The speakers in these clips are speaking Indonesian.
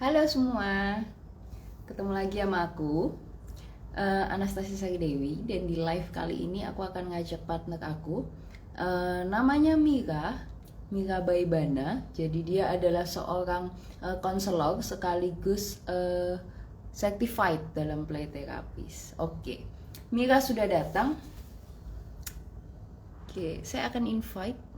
Halo semua, ketemu lagi sama aku, Anastasia Sagidewi, dan di live kali ini aku akan ngajak partner aku, namanya Mira Baibana. Jadi dia adalah seorang konselor sekaligus certified dalam play therapist. Oke, Mira sudah datang. Oke, saya akan invite.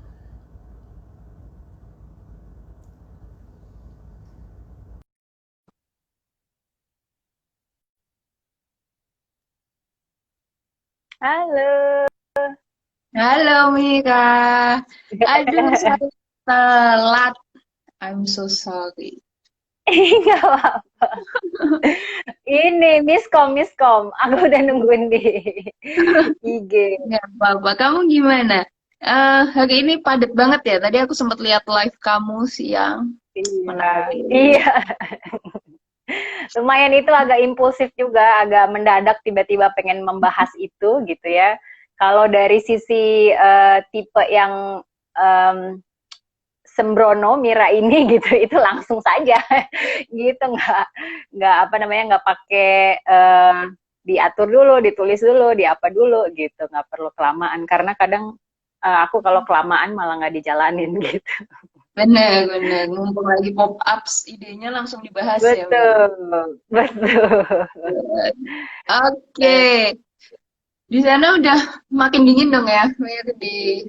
Halo. Halo Mira, aduh saya telat, I'm so sorry. Nggak apa-apa. Ini miskom. Aku udah nungguin di IG. Nggak apa-apa. Kamu gimana? Hari ini padat banget ya. Tadi aku sempat lihat live kamu siang. Iya, Menarik. iya. Lumayan itu agak impulsif juga, agak mendadak tiba-tiba pengen membahas itu gitu ya. Kalau dari sisi tipe yang em, sembrono Mira ini gitu, itu langsung saja gitu, nggak apa namanya nggak pakai diatur dulu, ditulis dulu, diapa dulu gitu, nggak perlu kelamaan karena kadang aku kalau kelamaan malah nggak dijalanin gitu. Bener-bener. Mumpung lagi pop-ups, idenya langsung dibahas ya, Mir. Betul, betul. Oke. Di sana udah makin dingin dong ya, Mir, di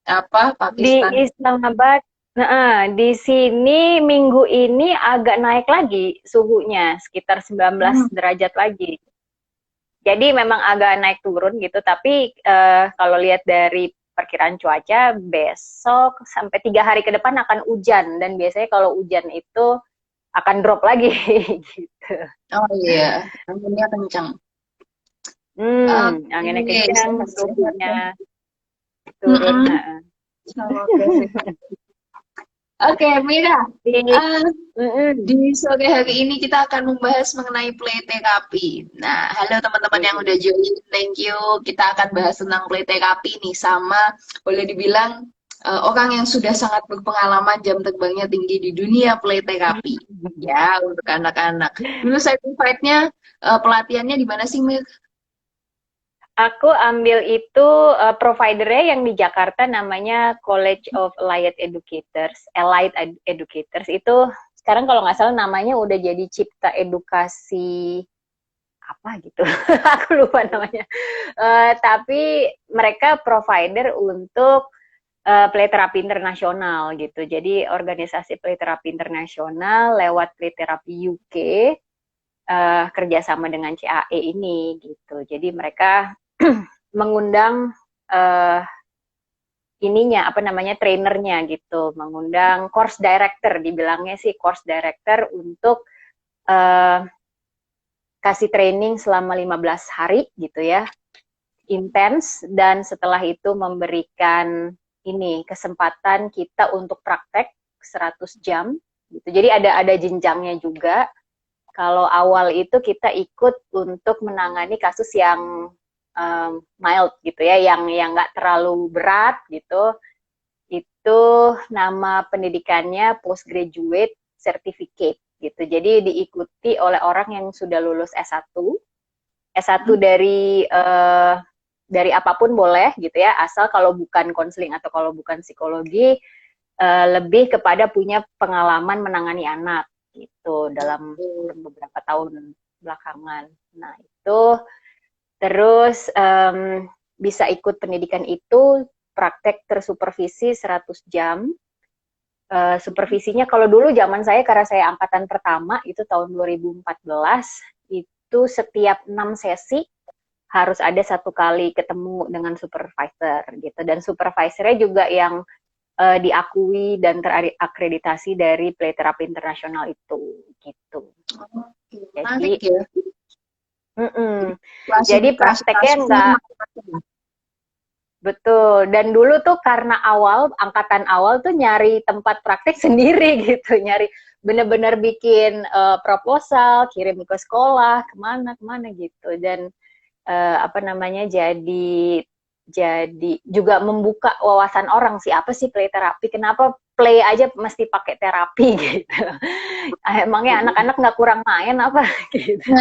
apa, Di Pakistan. Islamabad, nah, di sini minggu ini agak naik lagi suhunya, sekitar 19 Hmm. derajat lagi. Jadi memang agak naik turun gitu, tapi kalau lihat dari perkiraan cuaca, besok sampai 3 hari ke depan akan hujan, dan biasanya kalau hujan itu akan drop lagi gitu. Oh iya, anginnya kencang. Anginnya Oke, kencang, sehat-sehat suhunya ya. turun. Mm-mm. Semoga sehat. Oke, Mira. Eh, Mm-mm. Di sore hari ini kita akan membahas mengenai play therapy. Nah, halo teman-teman yang udah join, thank you. Kita akan bahas tentang play therapy nih sama boleh dibilang orang yang sudah sangat berpengalaman jam terbangnya tinggi di dunia play therapy. Ya, untuk anak-anak. Dulu saya invite-nya pelatihannya di mana sih, Mir? Aku ambil itu providernya yang di Jakarta namanya College of Allied Educators itu sekarang kalau nggak salah namanya udah jadi Cipta Edukasi apa gitu, aku lupa namanya. Tapi mereka provider untuk play therapy internasional gitu. Jadi organisasi play therapy internasional lewat play therapy UK kerjasama dengan CAE ini gitu. Jadi mereka mengundang uh, ininya apa namanya trainernya gitu, mengundang course director, dibilangnya sih course director untuk uh, kasih training selama 15 hari gitu ya, intens, dan setelah itu memberikan ini kesempatan kita untuk praktek 100 jam gitu. Jadi ada jenjangnya juga. Kalau awal itu kita ikut untuk menangani kasus yang mild gitu ya, yang nggak terlalu berat gitu. Itu nama pendidikannya postgraduate certificate gitu. Jadi diikuti oleh orang yang sudah lulus S1, S1 dari apapun boleh gitu ya, asal kalau bukan konseling atau kalau bukan psikologi, lebih kepada punya pengalaman menangani anak gitu dalam beberapa tahun belakangan. Nah, itu terus bisa ikut pendidikan itu, praktek tersupervisi 100 jam. Supervisinya kalau dulu zaman saya, karena saya angkatan pertama itu tahun 2014, itu setiap 6 sesi harus ada 1 kali ketemu dengan supervisor gitu, dan supervisornya juga yang diakui dan terakreditasi dari Play Therapy Internasional itu gitu. Oke, menarik Jadi ya. jadi Klasifikasi prakteknya kasusnya nggak macam-macam. betul, dan dulu tuh karena angkatan awal tuh nyari tempat praktek sendiri gitu, nyari bener-bener bikin proposal, kirim ke sekolah, kemana-kemana gitu, dan apa namanya, jadi jadi juga membuka wawasan orang sih, apa sih play terapi, kenapa play aja mesti pakai terapi gitu. Emangnya anak-anak nggak kurang main apa gitu.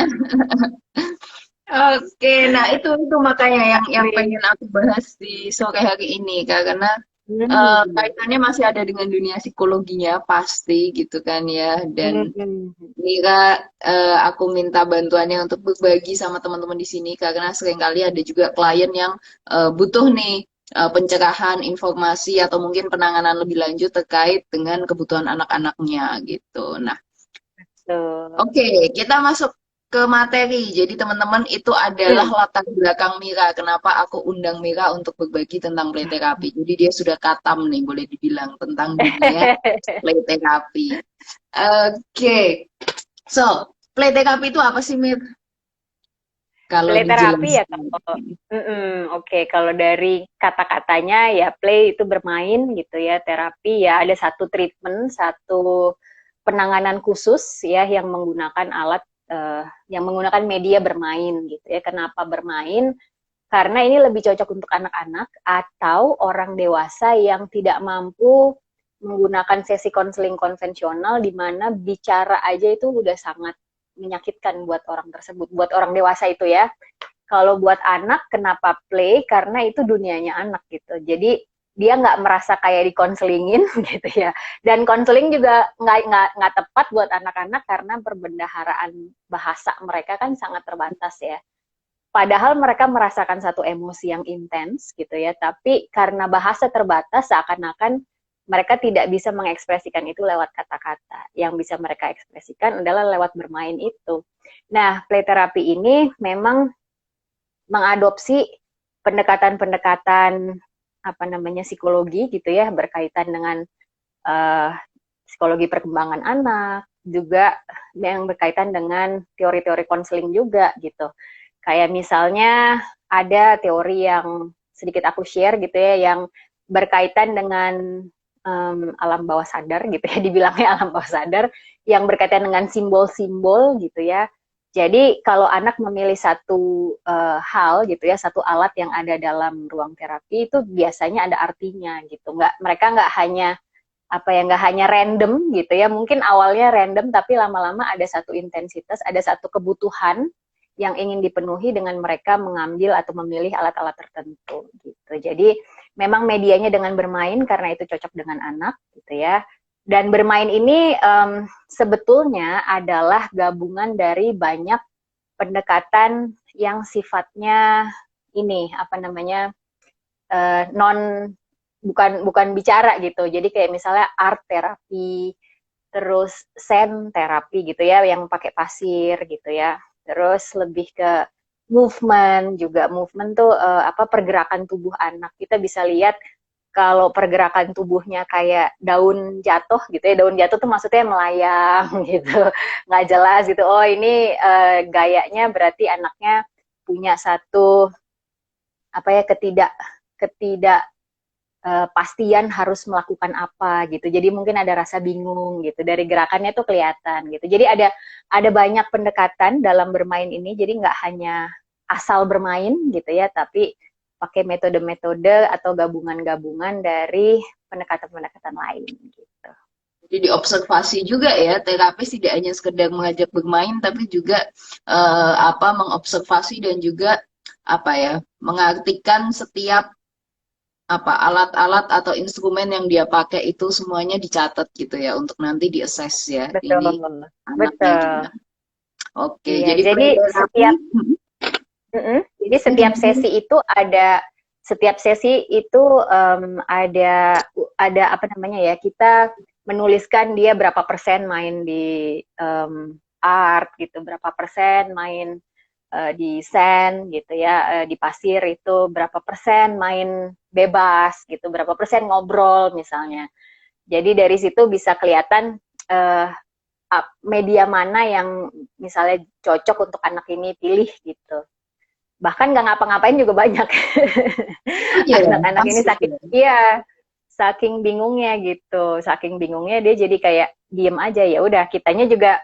Oke, nah itu makanya yang Oke. pengen aku bahas di sore hari ini, Kak, karena Hmm. kaitannya masih ada dengan dunia psikologinya pasti gitu kan ya. Dan Hmm. Mira, aku minta bantuannya untuk berbagi sama teman-teman di sini karena seringkali ada juga klien yang butuh nih pencerahan, informasi atau mungkin penanganan lebih lanjut terkait dengan kebutuhan anak-anaknya gitu. Nah, Tuh. oke, kita masuk ke materi. Jadi teman-teman itu adalah Hmm. latar belakang Mira. Kenapa aku undang Mira untuk berbagi tentang play therapy. Jadi dia sudah katam nih, boleh dibilang tentang dunia play therapy. Oke, so play therapy itu apa sih Mir? Kalau Play terapi ya dijelaskan. kalau oke, kalau dari kata-katanya ya play itu bermain gitu ya, terapi ya ada satu treatment, satu penanganan khusus ya yang menggunakan alat yang menggunakan media bermain gitu ya. Kenapa bermain? Karena ini lebih cocok untuk anak-anak atau orang dewasa yang tidak mampu menggunakan sesi konseling konvensional di mana bicara aja itu udah sangat menyakitkan buat orang tersebut, buat orang dewasa itu ya. Kalau buat anak, kenapa play? Karena itu dunianya anak gitu. Jadi dia nggak merasa kayak dikonselingin gitu ya. Dan konseling juga nggak tepat buat anak-anak karena perbendaharaan bahasa mereka kan sangat terbatas ya. Padahal mereka merasakan satu emosi yang intens gitu ya, tapi karena bahasa terbatas seakan-akan mereka tidak bisa mengekspresikan itu lewat kata-kata. Yang bisa mereka ekspresikan adalah lewat bermain itu. Nah, play therapy ini memang mengadopsi pendekatan-pendekatan apa namanya psikologi gitu ya berkaitan dengan uh, psikologi perkembangan anak juga yang berkaitan dengan teori-teori konseling juga gitu. Kayak misalnya ada teori yang sedikit aku share gitu ya yang berkaitan dengan alam bawah sadar gitu ya dibilangnya alam bawah sadar yang berkaitan dengan simbol-simbol gitu ya. Jadi kalau anak memilih satu hal gitu ya, satu alat yang ada dalam ruang terapi itu biasanya ada artinya gitu. Mereka nggak hanya apa ya nggak hanya random gitu ya. Mungkin awalnya random tapi lama-lama ada satu intensitas, ada satu kebutuhan yang ingin dipenuhi dengan mereka mengambil atau memilih alat-alat tertentu gitu. Jadi memang medianya dengan bermain karena itu cocok dengan anak gitu ya. Dan bermain ini sebetulnya adalah gabungan dari banyak pendekatan yang sifatnya ini apa namanya non bukan bicara gitu. Jadi kayak misalnya art terapi, terus zen terapi gitu ya yang pakai pasir gitu ya. Terus lebih ke movement juga. Movement tuh apa pergerakan tubuh anak. Kita bisa lihat kalau pergerakan tubuhnya kayak daun jatuh gitu ya, daun jatuh tuh maksudnya melayang gitu, nggak jelas gitu. Oh ini gayanya berarti anaknya punya satu apa ya ketidak pastian harus melakukan apa gitu. Jadi mungkin ada rasa bingung gitu dari gerakannya tuh kelihatan gitu. Jadi ada banyak pendekatan dalam bermain ini. Jadi nggak hanya asal bermain gitu ya, tapi pakai metode-metode atau gabungan-gabungan dari pendekatan-pendekatan lain gitu. Jadi diobservasi juga ya, terapis tidak hanya sekedar mengajak bermain, tapi juga apa mengobservasi dan juga apa ya, mengartikan setiap apa alat-alat atau instrumen yang dia pakai itu semuanya dicatat gitu ya untuk nanti diakses ya. Betul, Ini anaknya betul. gimana? Oke, Iya, jadi jadi play therapy. setiap jadi Ya, setiap gimana? sesi itu ada apa namanya ya kita menuliskan dia berapa persen main di art gitu, berapa persen main di sand gitu ya, di pasir itu berapa persen main bebas gitu, berapa persen ngobrol misalnya. Jadi dari situ bisa kelihatan uh, media mana yang misalnya cocok untuk anak ini pilih gitu. Bahkan nggak ngapa-ngapain juga banyak. Oh iya, Anak-anak ini pasti saking ya. iya saking bingungnya gitu, saking bingungnya dia jadi kayak diem aja ya udah kitanya juga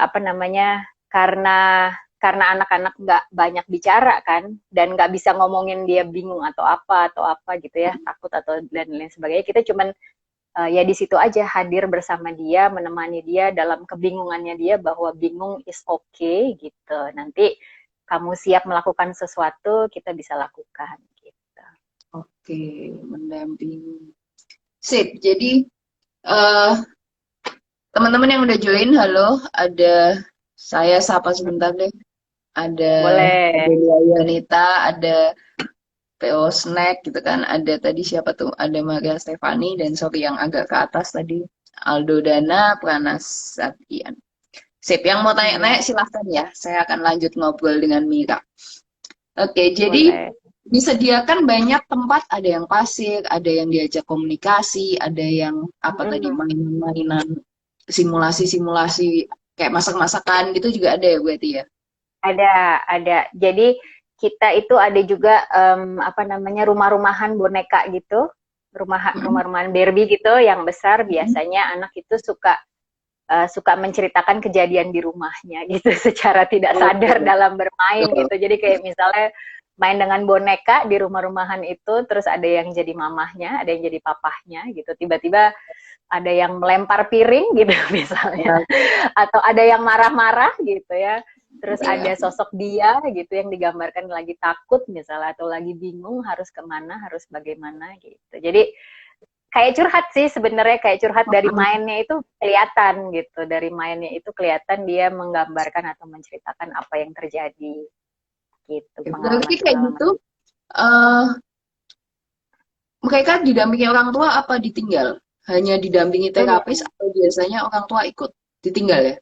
apa namanya karena karena anak-anak nggak banyak bicara kan, dan nggak bisa ngomongin dia bingung atau apa gitu ya, takut atau dan lain sebagainya, kita cuman ya di situ aja hadir bersama dia, menemani dia dalam kebingungannya dia, bahwa bingung is okay gitu. Nanti kamu siap melakukan sesuatu, kita bisa lakukan gitu. Oke, mendampingi. Sip. Jadi eh teman-teman yang udah join, halo. Ada saya sapa sebentar deh. Ada Boleh. Lia Yanita, ada PO Snack gitu kan. Ada tadi siapa tuh? Ada Maria Stefani dan sorry yang agak ke atas tadi Aldo Dana, Pranas Satyan. Sip, yang mau tanya-tanya silahkan ya. Saya akan lanjut ngobrol dengan Mira. Oke, jadi Boleh. disediakan banyak tempat, ada yang pasir, ada yang diajak komunikasi, ada yang apa tadi mainan-mainan simulasi-simulasi kayak masak-masakan gitu juga ada ya berarti ya. Ada. Jadi kita itu ada juga apa namanya, rumah-rumahan boneka gitu, rumah-rumahan Barbie gitu yang besar. Biasanya anak itu suka menceritakan kejadian di rumahnya gitu secara tidak sadar dalam bermain gitu. Jadi kayak misalnya main dengan boneka di rumah-rumahan itu, terus ada yang jadi mamahnya, ada yang jadi papahnya gitu. Tiba-tiba ada yang melempar piring gitu misalnya, atau ada yang marah-marah gitu ya. Terus ada sosok dia gitu yang digambarkan lagi takut misalnya, atau lagi bingung harus kemana, harus bagaimana gitu. Jadi kayak curhat sih sebenarnya, kayak curhat dari mainnya itu kelihatan gitu. Dari mainnya itu kelihatan dia menggambarkan atau menceritakan apa yang terjadi gitu, Berarti kayak pengalaman-pengalaman. gitu eh mereka didampingi orang tua apa ditinggal? Hanya didampingi terapis atau biasanya orang tua ikut? Ditinggal ya?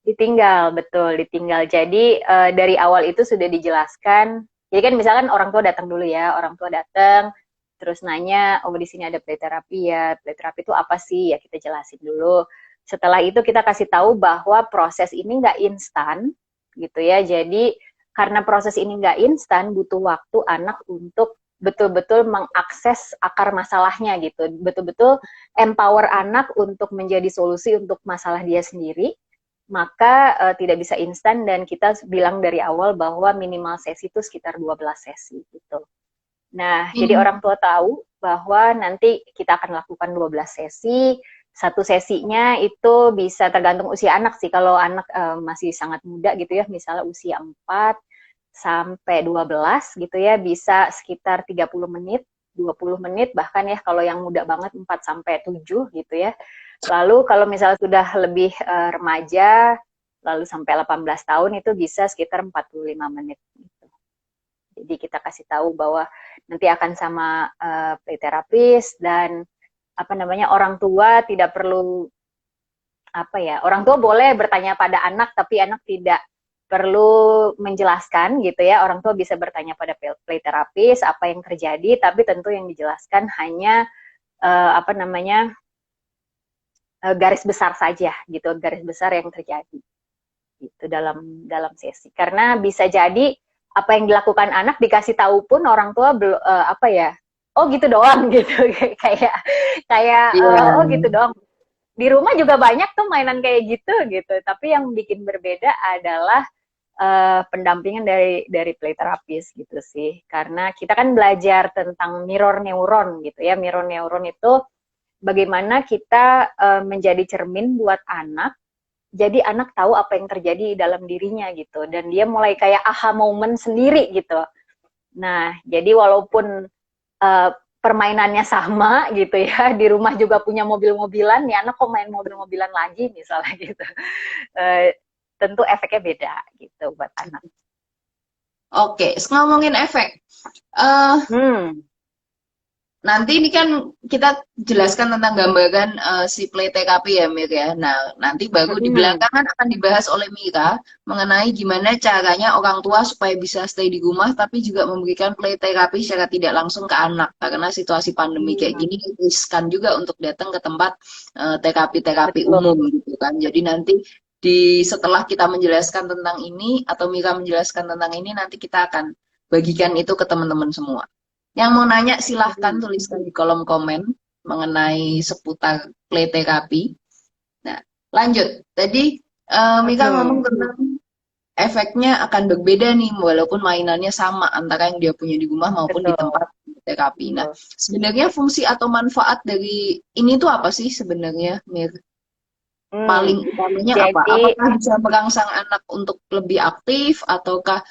Ditinggal, betul, ditinggal. Jadi dari awal itu sudah dijelaskan. Jadi kan misalkan orang tua datang dulu ya, orang tua datang, terus nanya, oh di sini ada play terapi ya, play terapi itu apa sih? Ya kita jelasin dulu. Setelah itu kita kasih tahu bahwa proses ini nggak instan, gitu ya. Jadi karena proses ini nggak instan, butuh waktu anak untuk betul-betul mengakses akar masalahnya gitu. Betul-betul empower anak untuk menjadi solusi untuk masalah dia sendiri, maka tidak bisa instan, dan kita bilang dari awal bahwa minimal sesi itu sekitar 12 sesi gitu. Nah, jadi orang tua tahu bahwa nanti kita akan lakukan 12 sesi. Satu sesinya itu bisa tergantung usia anak sih. Kalau anak masih sangat muda gitu ya, misalnya usia 4 sampai 12 gitu ya, bisa sekitar 30 menit, 20 menit, bahkan ya kalau yang muda banget 4 sampai 7 gitu ya. Lalu kalau misalnya sudah lebih remaja, lalu sampai 18 tahun itu bisa sekitar 45 menit gitu. Jadi kita kasih tahu bahwa nanti akan sama play terapis, dan apa namanya, orang tua tidak perlu, apa ya, orang tua boleh bertanya pada anak, tapi anak tidak perlu menjelaskan gitu ya. Orang tua bisa bertanya pada play terapis apa yang terjadi, tapi tentu yang dijelaskan hanya apa namanya, garis besar saja gitu, garis besar yang terjadi gitu dalam sesi. Karena bisa jadi apa yang dilakukan anak dikasih tahu pun orang tua belum apa ya, oh gitu doang gitu, kayak oh gitu doang. Di rumah juga banyak tuh mainan kayak gitu, tapi yang bikin berbeda adalah pendampingan dari play terapis gitu sih. Karena kita kan belajar tentang mirror neuron gitu ya. Mirror neuron itu bagaimana kita menjadi cermin buat anak, jadi anak tahu apa yang terjadi dalam dirinya gitu, dan dia mulai kayak aha moment sendiri gitu. Nah, jadi walaupun permainannya sama gitu ya, di rumah juga punya mobil-mobilan, ya anak kok main mobil-mobilan lagi misalnya gitu. Tentu efeknya beda gitu buat anak. Oke, ngomongin efek. Nanti ini kan kita jelaskan tentang gambaran si play TKP ya Mir ya. Nah nanti baru di belakang kan akan dibahas oleh Mira mengenai gimana caranya orang tua supaya bisa stay di rumah tapi juga memberikan play terapi secara tidak langsung ke anak. Karena situasi pandemi kayak gini riskan juga untuk datang ke tempat terapi-terapi umum gitu kan. Jadi nanti setelah kita menjelaskan tentang ini atau Mira menjelaskan tentang ini, nanti kita akan bagikan itu ke teman-teman semua. Yang mau nanya silahkan tuliskan di kolom komen mengenai seputar play terapi. Nah, lanjut. Tadi Mika ngomong tentang efeknya akan berbeda nih, walaupun mainannya sama antara yang dia punya di rumah maupun di Betul, tempat terapi. Nah, betul. sebenarnya fungsi atau manfaat dari ini tuh apa sih sebenarnya, Mir? Hmm, Paling utamanya apa? jadi Apakah bisa merangsang anak untuk lebih aktif, ataukah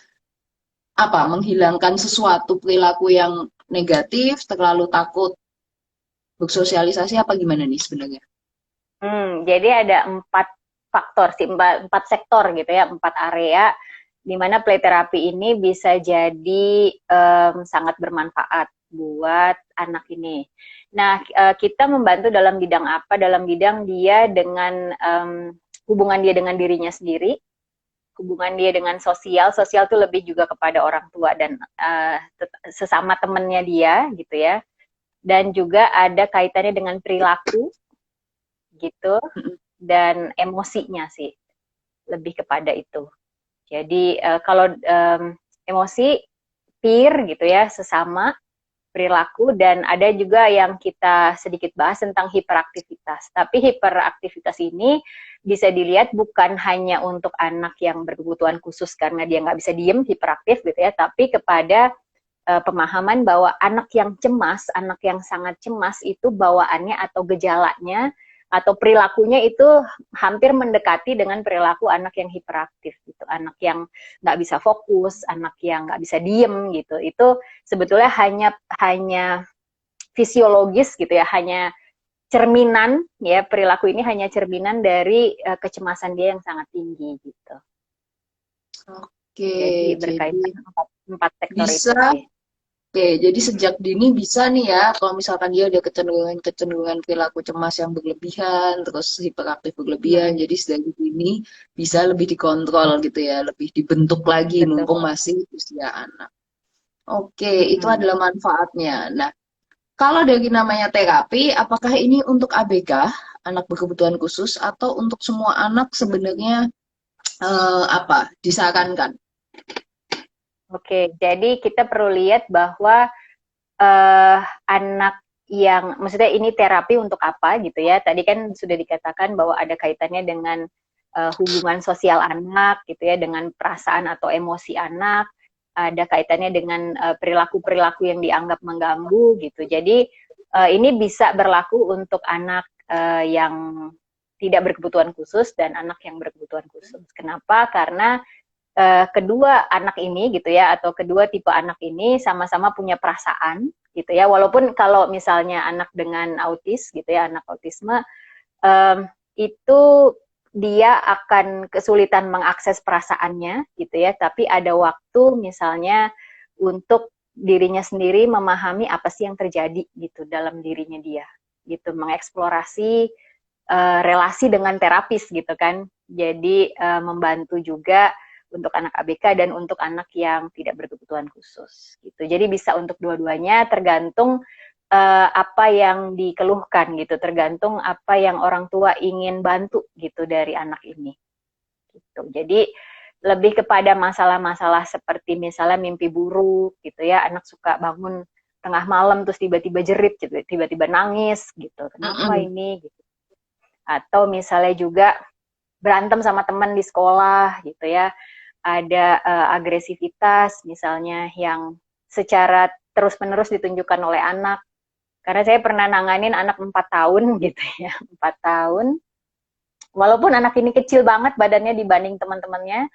apa? Menghilangkan sesuatu perilaku yang negatif, terlalu takut bersosialisasi, apa gimana nih sebenarnya? jadi ada 4 faktor sih, empat sektor gitu ya, 4 area di mana play therapy ini bisa jadi sangat bermanfaat buat anak ini. Nah, kita membantu dalam bidang apa? Dalam bidang dia dengan hubungan dia dengan dirinya sendiri, hubungan dia dengan sosial. Sosial tuh lebih juga kepada orang tua dan sesama temennya dia gitu ya. Dan juga ada kaitannya dengan perilaku gitu dan emosinya sih, lebih kepada itu. Jadi kalau emosi, peer gitu ya, sesama, perilaku, dan ada juga yang kita sedikit bahas tentang hiperaktivitas. Tapi hiperaktivitas ini bisa dilihat bukan hanya untuk anak yang berkebutuhan khusus karena dia nggak bisa diem, hiperaktif gitu ya, tapi kepada pemahaman bahwa anak yang cemas, anak yang sangat cemas itu bawaannya atau gejalanya atau perilakunya itu hampir mendekati dengan perilaku anak yang hiperaktif gitu, anak yang nggak bisa fokus, anak yang nggak bisa diem gitu. Itu sebetulnya hanya fisiologis gitu ya, hanya cerminan ya, perilaku ini hanya cerminan dari kecemasan dia yang sangat tinggi gitu. Oke, Jadi jadi berkaitan empat sektor itu bisa. sih. Oke, jadi sejak dini bisa nih ya, kalau misalkan dia ada kecenderungan-kecenderungan perilaku cemas yang berlebihan, terus hiperaktif berlebihan, Hmm, jadi sedari dini bisa lebih dikontrol gitu ya, lebih dibentuk lagi, betul. mumpung masih usia anak. Oke, itu Hmm. adalah manfaatnya. Nah, kalau dari namanya terapi, apakah ini untuk ABK, anak berkebutuhan khusus, atau untuk semua anak sebenarnya apa, disarankan? Oke, jadi kita perlu lihat bahwa anak yang, maksudnya ini terapi untuk apa gitu ya. Tadi kan sudah dikatakan bahwa ada kaitannya dengan hubungan sosial anak gitu ya, dengan perasaan atau emosi anak, ada kaitannya dengan perilaku-perilaku yang dianggap mengganggu gitu. Jadi ini bisa berlaku untuk anak yang tidak berkebutuhan khusus dan anak yang berkebutuhan khusus. Kenapa? Karena kedua anak ini gitu ya, atau kedua tipe anak ini sama-sama punya perasaan gitu ya, walaupun kalau misalnya anak dengan autis gitu ya, anak autisme itu dia akan kesulitan mengakses perasaannya gitu ya, tapi ada waktu misalnya untuk dirinya sendiri memahami apa sih yang terjadi gitu dalam dirinya dia gitu, mengeksplorasi relasi dengan terapis gitu kan. Jadi membantu juga untuk anak ABK dan untuk anak yang tidak berkebutuhan khusus gitu. Jadi bisa untuk dua-duanya, tergantung apa yang dikeluhkan gitu, tergantung apa yang orang tua ingin bantu gitu dari anak ini gitu. Jadi lebih kepada masalah-masalah seperti misalnya mimpi buruk gitu ya, anak suka bangun tengah malam terus tiba-tiba jerit gitu, tiba-tiba nangis gitu, kenapa Mm-mm. ini gitu. Atau misalnya juga berantem sama teman di sekolah gitu ya, ada agresivitas misalnya yang secara terus-menerus ditunjukkan oleh anak. Karena saya pernah nanganin anak 4 tahun gitu ya, 4 tahun. Walaupun anak ini kecil banget badannya dibanding teman-temannya,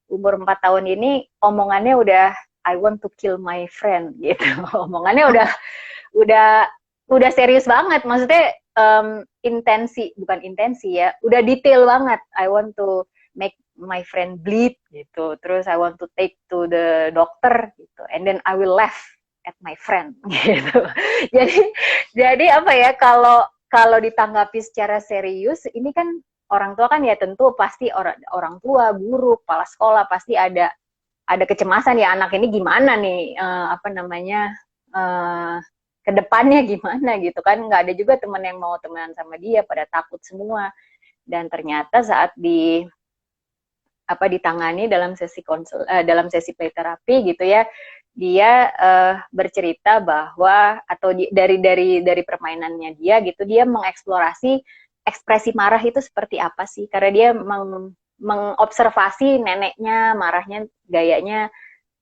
umur 4 tahun ini omongannya udah I want to kill my friend gitu. Omongannya udah udah serius banget. Maksudnya intensi, bukan intensi ya, udah detail banget. I want to make my friend bleed gitu. Terus I want to take to the doctor gitu. And then I will laugh at my friend gitu. Jadi apa ya, kalau kalau ditanggapi secara serius, ini kan orang tua kan ya tentu pasti orang tua, guru, kepala sekolah pasti ada kecemasan ya, anak ini gimana nih apa namanya uh, kedepannya gimana gitu kan, nggak ada juga teman yang mau temenan sama dia, pada takut semua. Dan ternyata saat ditangani dalam sesi dalam sesi play terapi gitu ya, dia bercerita bahwa, atau dari permainannya dia gitu, dia mengeksplorasi ekspresi marah itu seperti apa sih, karena dia mengobservasi neneknya marahnya gayanya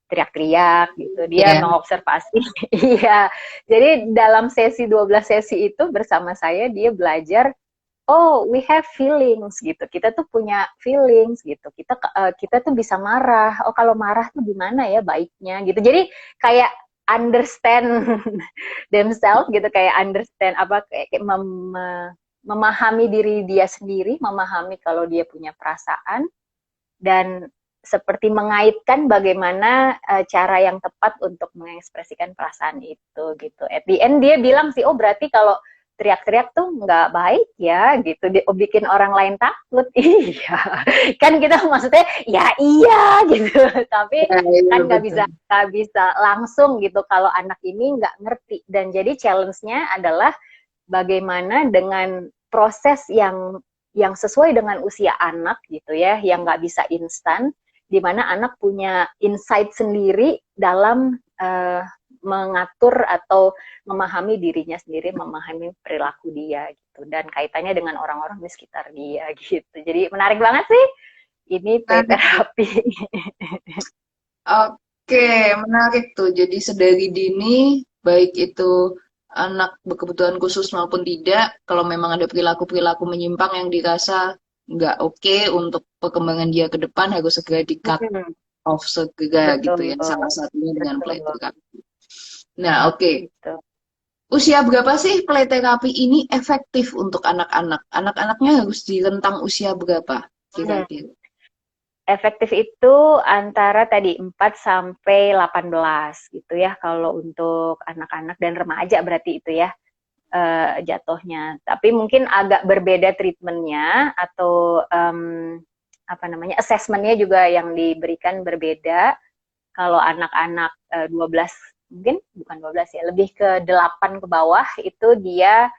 teriak-teriak gitu. Dia Yeah. mengobservasi. Iya. Jadi dalam sesi 12 sesi itu bersama saya dia belajar, oh we have feelings gitu. Kita tuh punya feelings gitu. Kita tuh bisa marah. Oh kalau marah tuh gimana ya baiknya gitu. Jadi kayak understand themselves gitu, kayak understand apa kayak memahami diri dia sendiri, memahami kalau dia punya perasaan, dan seperti mengaitkan bagaimana cara yang tepat untuk mengekspresikan perasaan itu gitu. At the end dia bilang sih, oh berarti kalau teriak-teriak tuh nggak baik ya gitu, bikin orang lain takut. Iya, kan kita maksudnya ya iya gitu, tapi Ya, iya, kan betul. nggak bisa langsung gitu kalau anak ini nggak ngerti. Dan jadi challenge-nya adalah bagaimana dengan proses yang sesuai dengan usia anak gitu ya, yang nggak bisa instan, di mana anak punya insight sendiri dalam mengatur atau memahami dirinya sendiri, memahami perilaku dia gitu, dan kaitannya dengan orang-orang di sekitar dia gitu. Jadi menarik banget sih ini play therapy. Oke, menarik tuh. Jadi sedari dini, baik itu anak berkebutuhan khusus maupun tidak, kalau memang ada perilaku-perilaku menyimpang yang dirasa nggak oke untuk perkembangan dia ke depan, harus segera di-cut off segera gitu Betul, ya. Salah satunya dengan betul, play therapy. Nah, oke. gitu. Usia berapa sih play therapy ini efektif untuk anak-anak? Anak-anaknya harus di rentang usia berapa Hmm. kira-kira? Efektif itu antara tadi 4 sampai 18 gitu ya, kalau untuk anak-anak dan remaja berarti itu ya jatuhnya. Tapi mungkin agak berbeda treatmentnya atau apa namanya, assessmentnya juga yang diberikan berbeda. Kalau anak-anak 12, mungkin bukan 12 ya, lebih ke 8 ke bawah itu dia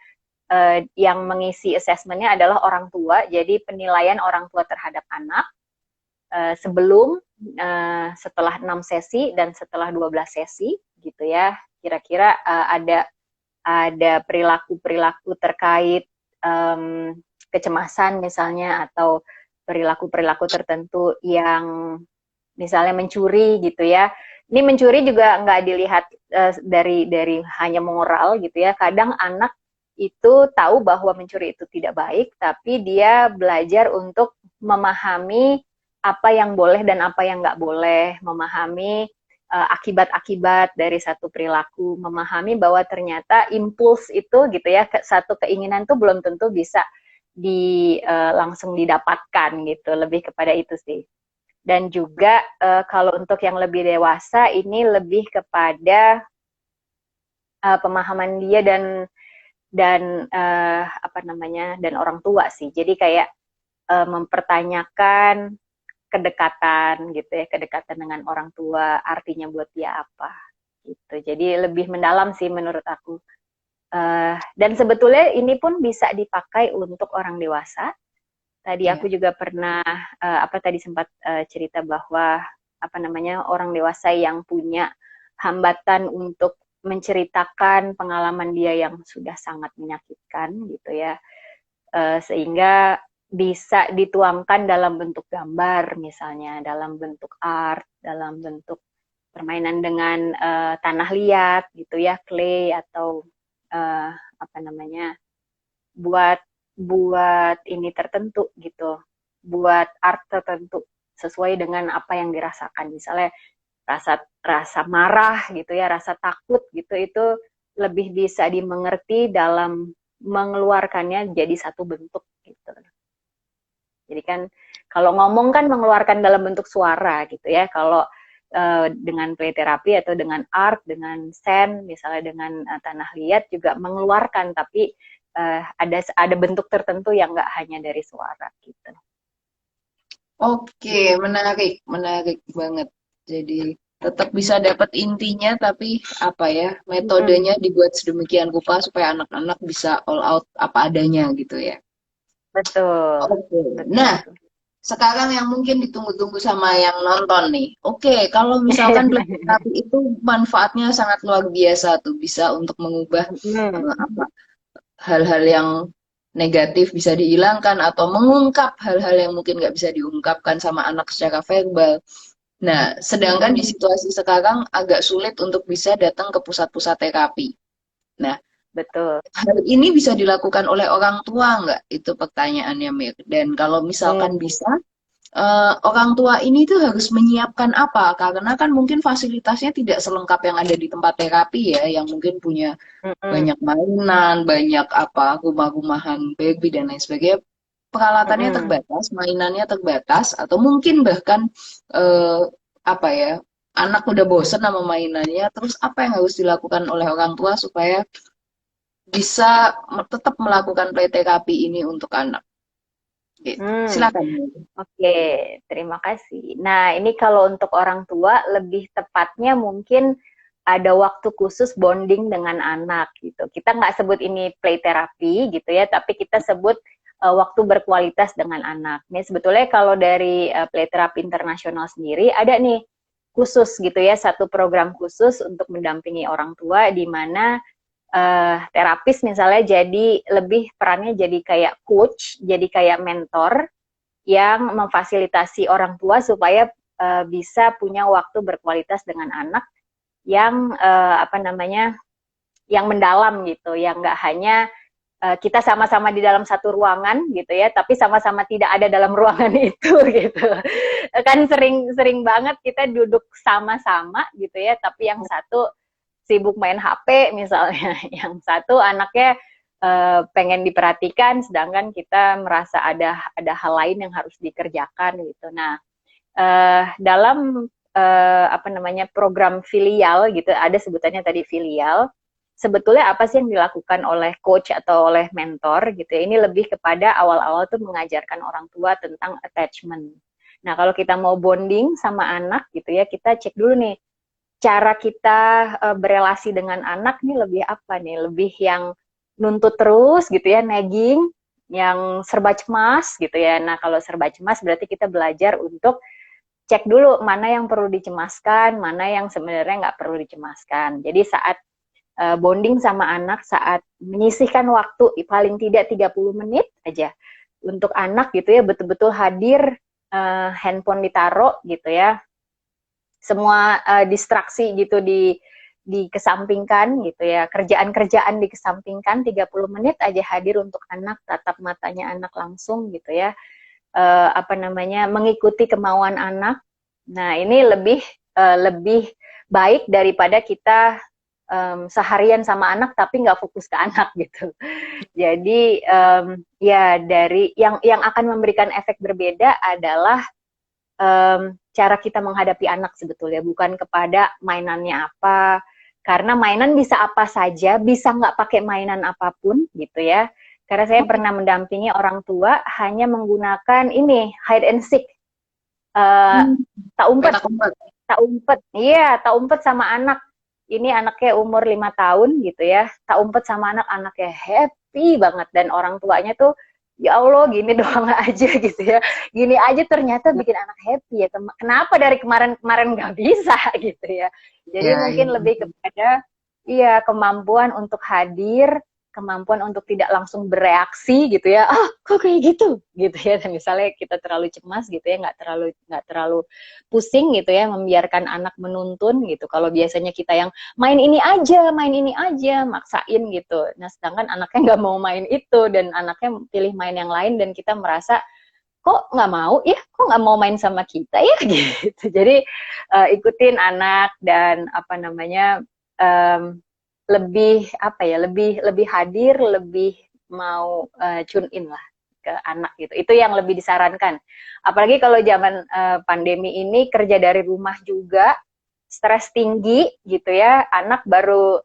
yang mengisi assessmentnya adalah orang tua. Jadi penilaian orang tua terhadap anak sebelum, setelah 6 sesi dan setelah 12 sesi gitu ya. Kira-kira ada perilaku-perilaku terkait kecemasan misalnya, atau perilaku-perilaku tertentu yang misalnya mencuri gitu ya. Ini mencuri juga nggak dilihat dari hanya moral gitu ya. Kadang anak itu tahu bahwa mencuri itu tidak baik, tapi dia belajar untuk memahami apa yang boleh dan apa yang nggak boleh, memahami akibat-akibat dari satu perilaku, memahami bahwa ternyata impuls itu gitu ya, satu keinginan tuh belum tentu bisa langsung didapatkan gitu, lebih kepada itu sih. Dan juga kalau untuk yang lebih dewasa ini lebih kepada pemahaman dia dan apa namanya, dan orang tua sih. Jadi kayak mempertanyakan kedekatan gitu ya, kedekatan dengan orang tua artinya buat dia apa gitu. Jadi lebih mendalam sih menurut aku. Dan sebetulnya ini pun bisa dipakai untuk orang dewasa. Tadi Ya. aku juga pernah tadi sempat cerita bahwa apa namanya, orang dewasa yang punya hambatan untuk menceritakan pengalaman dia yang sudah sangat menyakitkan gitu ya, sehingga bisa dituangkan dalam bentuk gambar misalnya, dalam bentuk art, dalam bentuk permainan dengan tanah liat gitu ya, clay, atau apa namanya, buat ini tertentu gitu, buat art tertentu sesuai dengan apa yang dirasakan. Misalnya rasa marah gitu ya, rasa takut gitu, itu lebih bisa dimengerti dalam mengeluarkannya jadi satu bentuk gitu. Jadi kan kalau ngomong kan mengeluarkan dalam bentuk suara gitu ya. Kalau dengan play therapy atau dengan art, dengan sand, misalnya dengan tanah liat juga mengeluarkan, tapi ada bentuk tertentu yang nggak hanya dari suara gitu. Oke, menarik, menarik banget. Jadi tetap bisa dapat intinya, tapi apa ya, metodenya dibuat sedemikian rupa supaya anak-anak bisa all out apa adanya gitu ya. Betul, Oke. betul, Nah, betul. sekarang yang mungkin ditunggu-tunggu sama yang nonton nih. Oke, kalau misalkan play therapy itu manfaatnya sangat luar biasa tuh, bisa untuk mengubah Hmm, apa hal-hal yang negatif bisa dihilangkan atau mengungkap hal-hal yang mungkin nggak bisa diungkapkan sama anak secara verbal. Nah, sedangkan di Mm-mm, situasi sekarang agak sulit untuk bisa datang ke pusat-pusat terapi. Nah, betul. hal ini bisa dilakukan oleh orang tua nggak? Itu pertanyaannya, Mir. Dan kalau misalkan Hmm, bisa, orang tua ini tuh harus menyiapkan apa? Karena kan mungkin fasilitasnya tidak selengkap yang ada di tempat terapi ya, yang mungkin punya mm-mm, banyak mainan, banyak apa, rumah-rumahan baby dan lain sebagainya. Peralatannya mm-mm. terbatas, mainannya terbatas, atau mungkin bahkan eh, apa ya, anak udah bosen sama mainannya, terus apa yang harus dilakukan oleh orang tua supaya bisa tetap melakukan play therapy ini untuk anak. Gitu. Hmm. Silakan. Oke, terima kasih. Nah, ini kalau untuk orang tua lebih tepatnya mungkin ada waktu khusus bonding dengan anak gitu. Kita nggak sebut ini play therapy gitu ya, tapi kita sebut waktu berkualitas dengan anak. Ini sebetulnya kalau dari play therapy internasional sendiri ada nih khusus gitu ya, satu program khusus untuk mendampingi orang tua di mana terapis misalnya jadi lebih perannya jadi kayak coach, jadi kayak mentor yang memfasilitasi orang tua supaya bisa punya waktu berkualitas dengan anak yang apa namanya yang mendalam gitu, yang nggak hanya kita sama-sama di dalam satu ruangan gitu ya, tapi sama-sama tidak ada dalam ruangan itu gitu. Kan sering banget kita duduk sama-sama gitu ya, tapi yang satu sibuk main HP misalnya, yang satu anaknya pengen diperhatikan, sedangkan kita merasa ada hal lain yang harus dikerjakan gitu. Nah, dalam apa namanya program filial gitu, ada sebutannya tadi filial. Sebetulnya apa sih yang dilakukan oleh coach atau oleh mentor gitu ya? Ini lebih kepada awal-awal tuh mengajarkan orang tua tentang attachment. Nah, kalau kita mau bonding sama anak gitu ya, kita cek dulu nih cara kita berelasi dengan anak nih lebih apa nih? Lebih yang nuntut terus gitu ya, nagging, yang serba cemas gitu ya. Nah, kalau serba cemas berarti kita belajar untuk cek dulu mana yang perlu dicemaskan, mana yang sebenarnya nggak perlu dicemaskan. Jadi saat bonding sama anak, saat menyisihkan waktu paling tidak 30 menit aja untuk anak gitu ya, betul-betul hadir, handphone ditaruh gitu ya, semua distraksi gitu dikesampingkan gitu ya, kerjaan-kerjaan dikesampingkan, 30 menit aja hadir untuk anak, tatap matanya anak langsung gitu ya, apa namanya mengikuti kemauan anak. Nah, ini lebih baik daripada kita seharian sama anak tapi nggak fokus ke anak gitu. Jadi ya dari yang akan memberikan efek berbeda adalah cara kita menghadapi anak sebetulnya, bukan kepada mainannya apa, karena mainan bisa apa saja, bisa nggak pakai mainan apapun gitu ya. Karena saya pernah mendampingi orang tua hanya menggunakan ini hide and seek, uh, Hmm, tak umpet, petak umpet. tak umpet, iya tak umpet sama anak. Ini anaknya umur 5 tahun gitu ya, tak umpet sama anak, anaknya happy banget dan orang tuanya tuh ya Allah gini doang aja gitu ya, gini aja ternyata bikin anak happy ya, kenapa dari kemarin-kemarin nggak bisa gitu ya. Jadi Ya, mungkin ini. lebih kepada iya kemampuan untuk hadir, kemampuan untuk tidak langsung bereaksi gitu ya, ah kok kayak gitu ya. Dan misalnya kita terlalu cemas gitu ya, nggak terlalu pusing gitu ya, membiarkan anak menuntun gitu. Kalau biasanya kita yang main ini aja, maksain gitu. Nah, sedangkan anaknya nggak mau main itu dan anaknya pilih main yang lain dan kita merasa kok nggak mau ya, kok nggak mau main sama kita ya gitu. Jadi ikutin anak dan apa namanya um, lebih apa ya, lebih lebih hadir, lebih mau tune in lah ke anak gitu. Itu yang lebih disarankan. Apalagi kalau zaman pandemi ini kerja dari rumah juga, stres tinggi gitu ya, anak baru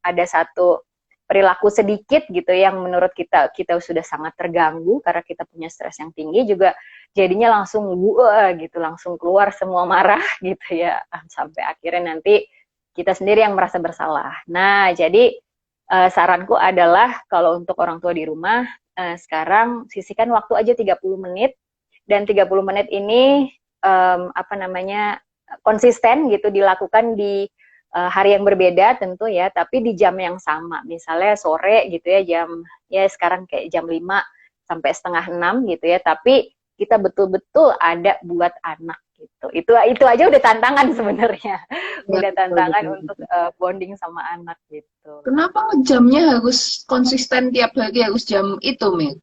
ada satu perilaku sedikit gitu yang menurut kita sudah sangat terganggu karena kita punya stres yang tinggi juga, jadinya langsung gitu, langsung keluar semua marah gitu ya, sampai akhirnya nanti kita sendiri yang merasa bersalah. Nah, jadi saranku adalah kalau untuk orang tua di rumah, sekarang sisihkan waktu aja 30 menit, dan 30 menit ini apa namanya konsisten gitu dilakukan di hari yang berbeda tentu ya, tapi di jam yang sama. Misalnya sore gitu ya, ya sekarang kayak jam 5 sampai setengah 6 gitu ya, tapi kita betul-betul ada buat anak gitu. Itu aja udah tantangan sebenarnya. Ya, Udah betul, tantangan betul, untuk betul. bonding sama anak gitu. Kenapa jamnya harus konsisten tiap hari harus jam itu, Meg?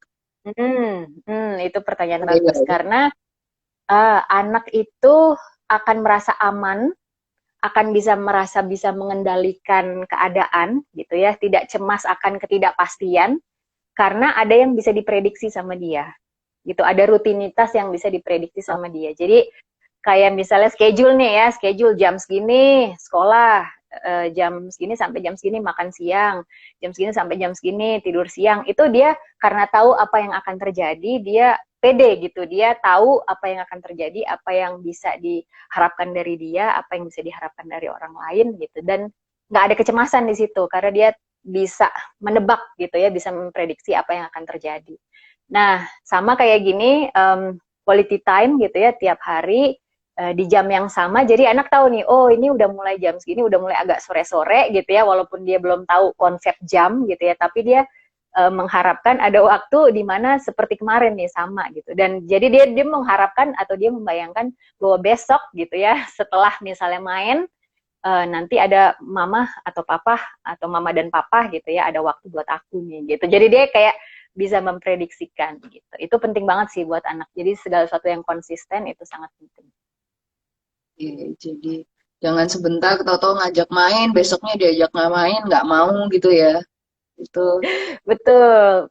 Itu pertanyaan Beda bagus ya? karena anak itu akan merasa aman, akan bisa mengendalikan keadaan gitu ya, tidak cemas akan ketidakpastian karena ada yang bisa diprediksi sama dia. Gitu, ada rutinitas yang bisa diprediksi sama dia. Jadi kayak misalnya schedule nih ya, schedule jam segini sekolah, jam segini sampai jam segini makan siang, jam segini sampai jam segini tidur siang. Itu dia karena tahu apa yang akan terjadi, dia pede gitu. Dia tahu apa yang akan terjadi, apa yang bisa diharapkan dari dia, apa yang bisa diharapkan dari orang lain gitu. Dan nggak ada kecemasan di situ karena dia bisa menebak gitu ya, bisa memprediksi apa yang akan terjadi. Nah, sama kayak gini, quality time gitu ya, tiap hari di jam yang sama. Jadi anak tahu nih, oh ini udah mulai jam segini, udah mulai agak sore-sore gitu ya, walaupun dia belum tahu konsep jam gitu ya, tapi dia mengharapkan ada waktu di mana seperti kemarin nih sama gitu. Dan jadi dia mengharapkan atau dia membayangkan bahwa besok gitu ya, setelah misalnya main nanti ada mama atau papa atau mama dan papa gitu ya, ada waktu buat aku nih gitu. Jadi dia kayak bisa memprediksikan gitu. Itu penting banget sih buat anak. Jadi segala sesuatu yang konsisten itu sangat penting. Iya, jadi jangan sebentar tahu-tahu ngajak main, besoknya diajak nggak main, nggak mau gitu ya. Itu Betul.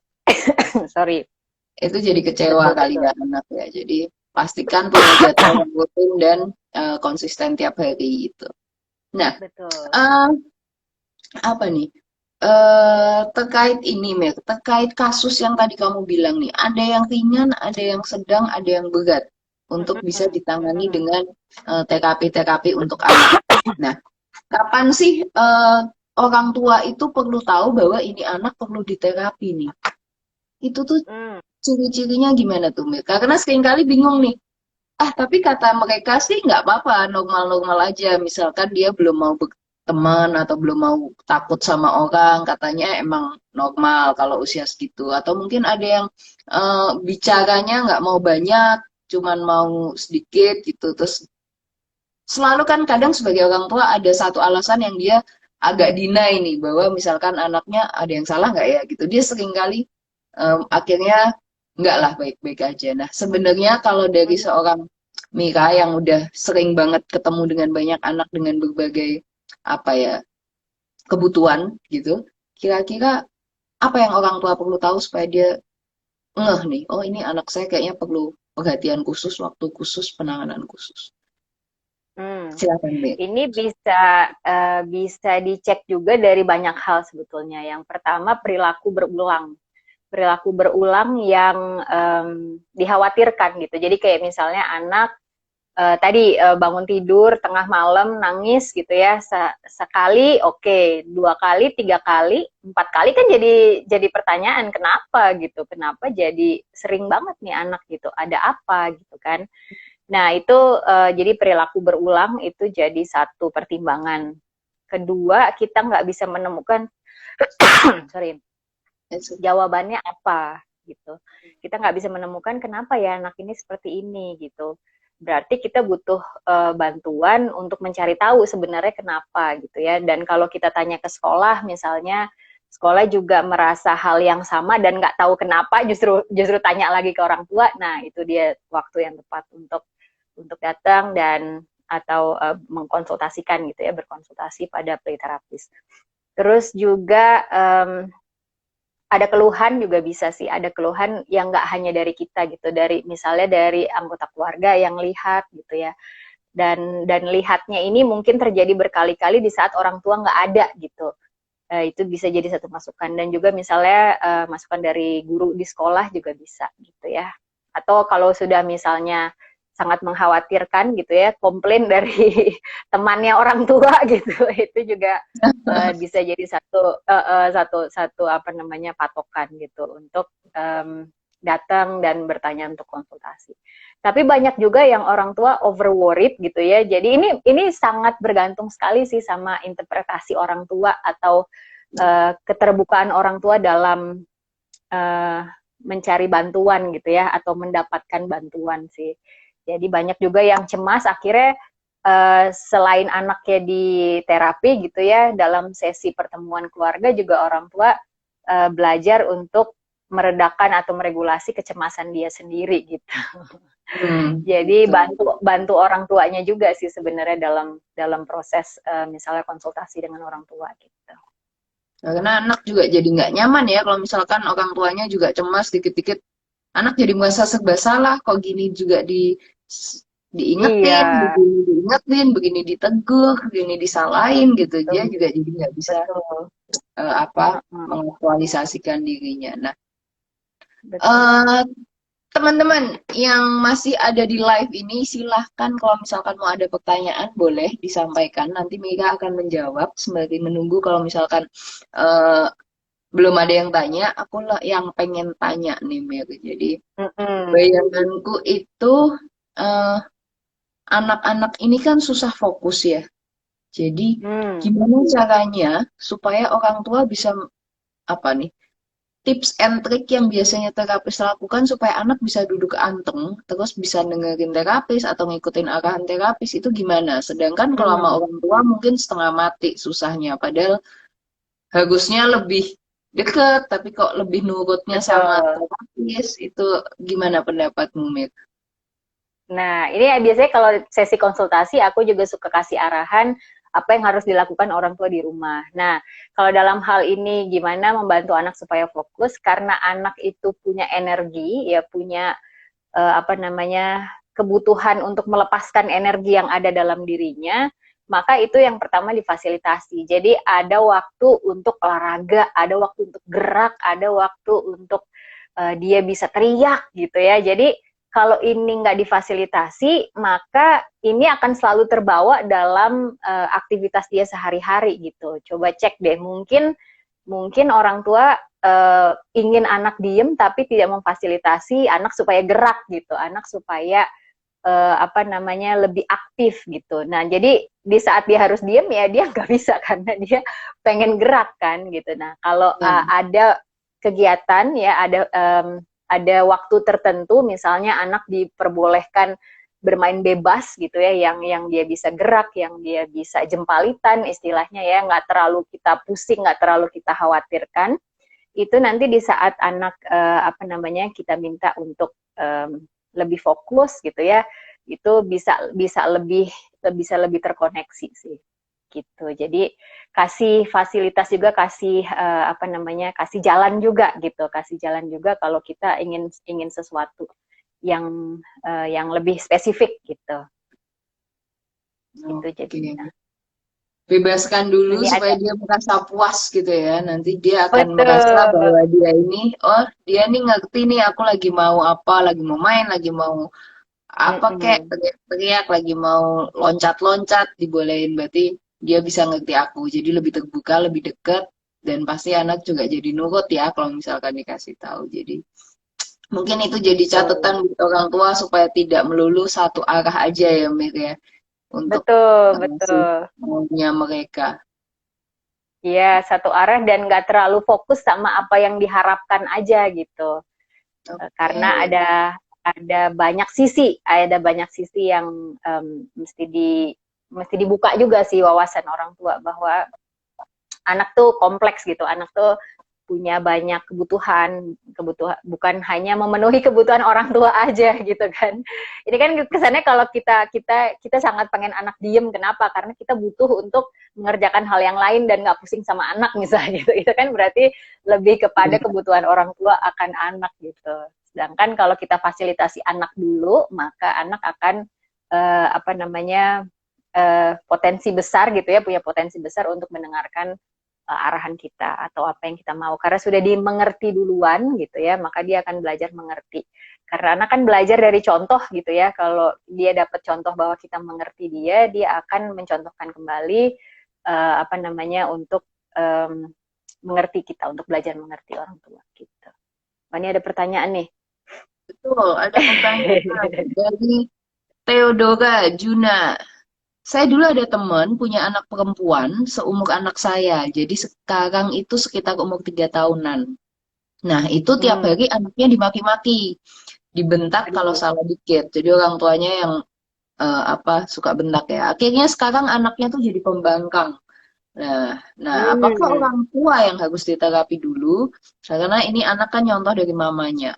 Sorry. itu jadi kecewa Betul kali betul. ya anak ya. Jadi pastikan punya jadwal yang rutin dan konsisten tiap hari gitu. Nah, Betul. eh, apa nih? Terkait ini, Mer, terkait kasus yang tadi kamu bilang nih, ada yang ringan, ada yang sedang, ada yang berat untuk bisa Mm-mm. ditangani Mm-mm. dengan terapi-terapi untuk anak. Nah, kapan sih orang tua itu perlu tahu bahwa ini anak perlu diterapi nih? Itu tuh Mm. ciri-cirinya gimana tuh, Mir? Karena seringkali bingung nih. Ah, tapi kata mereka sih nggak apa-apa, normal-normal aja. Misalkan dia belum mau berteman atau belum mau takut sama orang, katanya emang normal kalau usia segitu. Atau mungkin ada yang bicaranya nggak mau banyak, cuman mau sedikit gitu. Terus selalu kan kadang sebagai orang tua ada satu alasan yang dia agak deny nih, bahwa misalkan anaknya ada yang salah nggak ya gitu. Dia seringkali akhirnya nggak lah, baik-baik aja. Nah, sebenarnya kalau dari Mm. seorang Mira yang udah sering banget ketemu dengan banyak anak dengan berbagai apa ya kebutuhan gitu, kira-kira apa yang orang tua perlu tahu supaya dia ngeh nih, oh ini anak saya kayaknya perlu perhatian khusus, waktu khusus, penanganan khusus. Mm. Silakan, Mir. Ini bisa dicek juga dari banyak hal sebetulnya. Yang pertama perilaku berulang. Perilaku berulang yang dikhawatirkan gitu. Jadi kayak misalnya anak tadi bangun tidur tengah malam nangis gitu ya, sekali oke, 2 kali, 3 kali, 4 kali kan jadi pertanyaan kenapa gitu, kenapa jadi sering banget nih anak gitu, ada apa gitu kan. Nah itu jadi perilaku berulang itu jadi satu pertimbangan. Kedua, kita nggak bisa menemukan sorry, jawabannya apa gitu. Kita nggak bisa menemukan kenapa ya anak ini seperti ini gitu. Berarti kita butuh bantuan untuk mencari tahu sebenarnya kenapa gitu ya. Dan kalau kita tanya ke sekolah misalnya, sekolah juga merasa hal yang sama dan nggak tahu kenapa, justru tanya lagi ke orang tua. Nah itu dia waktu yang tepat untuk datang dan atau mengkonsultasikan gitu ya, berkonsultasi pada playterapis. Terus juga ada keluhan juga bisa sih, ada keluhan yang nggak hanya dari kita gitu, dari misalnya dari anggota keluarga yang lihat gitu ya, dan lihatnya ini mungkin terjadi berkali-kali di saat orang tua nggak ada gitu. Itu bisa jadi satu masukan, dan juga misalnya masukan dari guru di sekolah juga bisa gitu ya. Atau kalau sudah misalnya sangat mengkhawatirkan gitu ya, komplain dari temannya orang tua gitu, itu juga bisa jadi satu apa namanya patokan gitu untuk datang dan bertanya untuk konsultasi. Tapi banyak juga yang orang tua over worried gitu ya. Jadi ini sangat bergantung sekali sih sama interpretasi orang tua atau keterbukaan orang tua dalam mencari bantuan gitu ya, atau mendapatkan bantuan sih. Jadi banyak juga yang cemas akhirnya selain anaknya di terapi gitu ya, dalam sesi pertemuan keluarga juga orang tua belajar untuk meredakan atau meregulasi kecemasan dia sendiri gitu. Jadi bantu orang tuanya juga sih sebenarnya dalam proses misalnya konsultasi dengan orang tua gitu. Karena anak juga jadi nggak nyaman ya kalau misalkan orang tuanya juga cemas dikit-dikit, anak jadi merasa serba salah, kok gini juga diingetin, Iya, begini diingetin, begini ditegur, begini disalahin gitu. Dia betul, juga jadi nggak bisa betul. mengaktualisasikan dirinya. Nah, Betul. eh, teman-teman yang masih ada di live ini, silahkan kalau misalkan mau ada pertanyaan boleh disampaikan. Nanti Mega akan menjawab sembari menunggu kalau misalkan eh, belum ada yang tanya, aku lah yang pengen tanya nih Mega. Jadi bayanganku itu eh, anak-anak ini kan susah fokus ya. Jadi gimana caranya supaya orang tua bisa apa nih? Tips and trick yang biasanya terapis lakukan supaya anak bisa duduk anteng, terus bisa dengerin terapis atau ngikutin arahan terapis itu gimana? Sedangkan kalau sama orang tua mungkin setengah mati susahnya, padahal harusnya lebih deket, tapi kok lebih nurutnya sama Betul. terapis, itu gimana pendapatmu, Mir? Nah, ini ya biasanya kalau sesi konsultasi aku juga suka kasih arahan apa yang harus dilakukan orang tua di rumah. Nah, kalau dalam hal ini gimana membantu anak supaya fokus karena anak itu punya energi, ya punya apa namanya kebutuhan untuk melepaskan energi yang ada dalam dirinya, maka itu yang pertama difasilitasi. Jadi ada waktu untuk olahraga, ada waktu untuk gerak, ada waktu untuk dia bisa teriak gitu ya. Jadi kalau ini nggak difasilitasi, maka ini akan selalu terbawa dalam aktivitas dia sehari-hari gitu. Coba cek deh, mungkin orang tua ingin anak diem tapi tidak memfasilitasi anak supaya gerak gitu, anak supaya apa namanya lebih aktif gitu. Nah, jadi di saat dia harus diem ya dia nggak bisa karena dia pengen gerak kan gitu. Nah, kalau ada kegiatan ya ada waktu tertentu misalnya anak diperbolehkan bermain bebas gitu ya yang dia bisa gerak, yang dia bisa jempalitan istilahnya ya, nggak terlalu kita pusing, nggak terlalu kita khawatirkan, itu nanti di saat anak apa namanya kita minta untuk lebih fokus gitu ya, itu bisa lebih terkoneksi sih gitu. Jadi kasih fasilitas juga, kasih apa namanya kasih jalan juga gitu, kasih jalan juga kalau kita ingin sesuatu yang lebih spesifik gitu. Itu jadinya. Bebaskan dulu Ini supaya ada dia merasa puas gitu ya. Nanti dia akan merasa betul. bahwa dia ini, oh dia nih ngerti nih aku lagi mau apa, lagi mau main, lagi mau apa kek, teriak-teriak, lagi mau loncat-loncat, dibolehin. Berarti dia bisa ngerti aku. Jadi lebih terbuka, lebih dekat, dan pasti anak juga jadi nurut ya kalau misalkan dikasih tahu. Jadi mungkin itu jadi catatan buat orang tua supaya tidak melulu satu arah aja ya Mir ya, untuk Betul, ngasih betul. maunya mereka. Iya, satu arah dan nggak terlalu fokus sama apa yang diharapkan aja gitu. Karena Oke. ada banyak sisi yang mesti dibuka juga sih wawasan orang tua bahwa anak tuh kompleks gitu, anak tuh punya banyak kebutuhan bukan hanya memenuhi kebutuhan orang tua aja gitu kan. Ini kan kesannya kalau kita sangat pengen anak diem, kenapa? Karena kita butuh untuk mengerjakan hal yang lain dan nggak pusing sama anak misalnya gitu. Itu kan berarti lebih kepada kebutuhan orang tua akan anak gitu. Sedangkan kalau kita fasilitasi anak dulu, maka anak akan apa namanya potensi besar gitu ya, punya potensi besar untuk mendengarkan arahan kita atau apa yang kita mau, karena sudah dimengerti duluan gitu ya, maka dia akan belajar mengerti, karena anak kan belajar dari contoh gitu ya. Kalau dia dapat contoh bahwa kita mengerti dia akan mencontohkan kembali apa namanya untuk mengerti kita, untuk belajar mengerti orang tua gitu. Ini ada pertanyaan nih, Betul, ada pertanyaan dari Theodora Juna. Saya dulu ada teman punya anak perempuan seumur anak saya. Jadi sekarang itu sekitar umur 3 tahunan. Nah, itu tiap Hmm, hari anaknya dimaki-maki, dibentak kalau aduh. salah dikit. Jadi orang tuanya yang apa suka bentak ya. Akhirnya sekarang anaknya tuh jadi pembangkang. Nah, apakah Hmm, orang tua yang harus diterapi dulu? Karena ini anak kan nyontoh dari mamanya.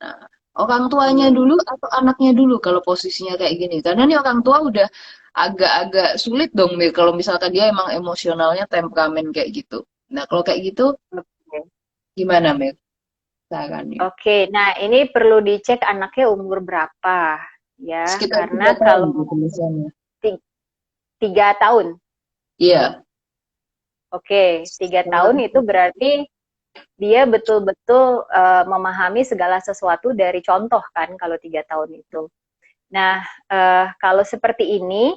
Nah, orang tuanya hmm. dulu atau anaknya dulu kalau posisinya kayak gini. Karena nih orang tua udah agak-agak sulit dong, Mir, kalau misalkan dia emang emosionalnya temperamen kayak gitu. Nah, kalau kayak gitu Oke. gimana, Mir? Sarannya. Oke, nah ini perlu dicek anaknya umur berapa ya, Sekitar karena 3 tahun kalau gitu misalnya. ti- 3 tahun, Iya. oke, tiga Kurang tahun lebih itu gitu. berarti dia betul-betul memahami segala sesuatu dari contoh kan kalau 3 tahun itu. Nah, kalau seperti ini,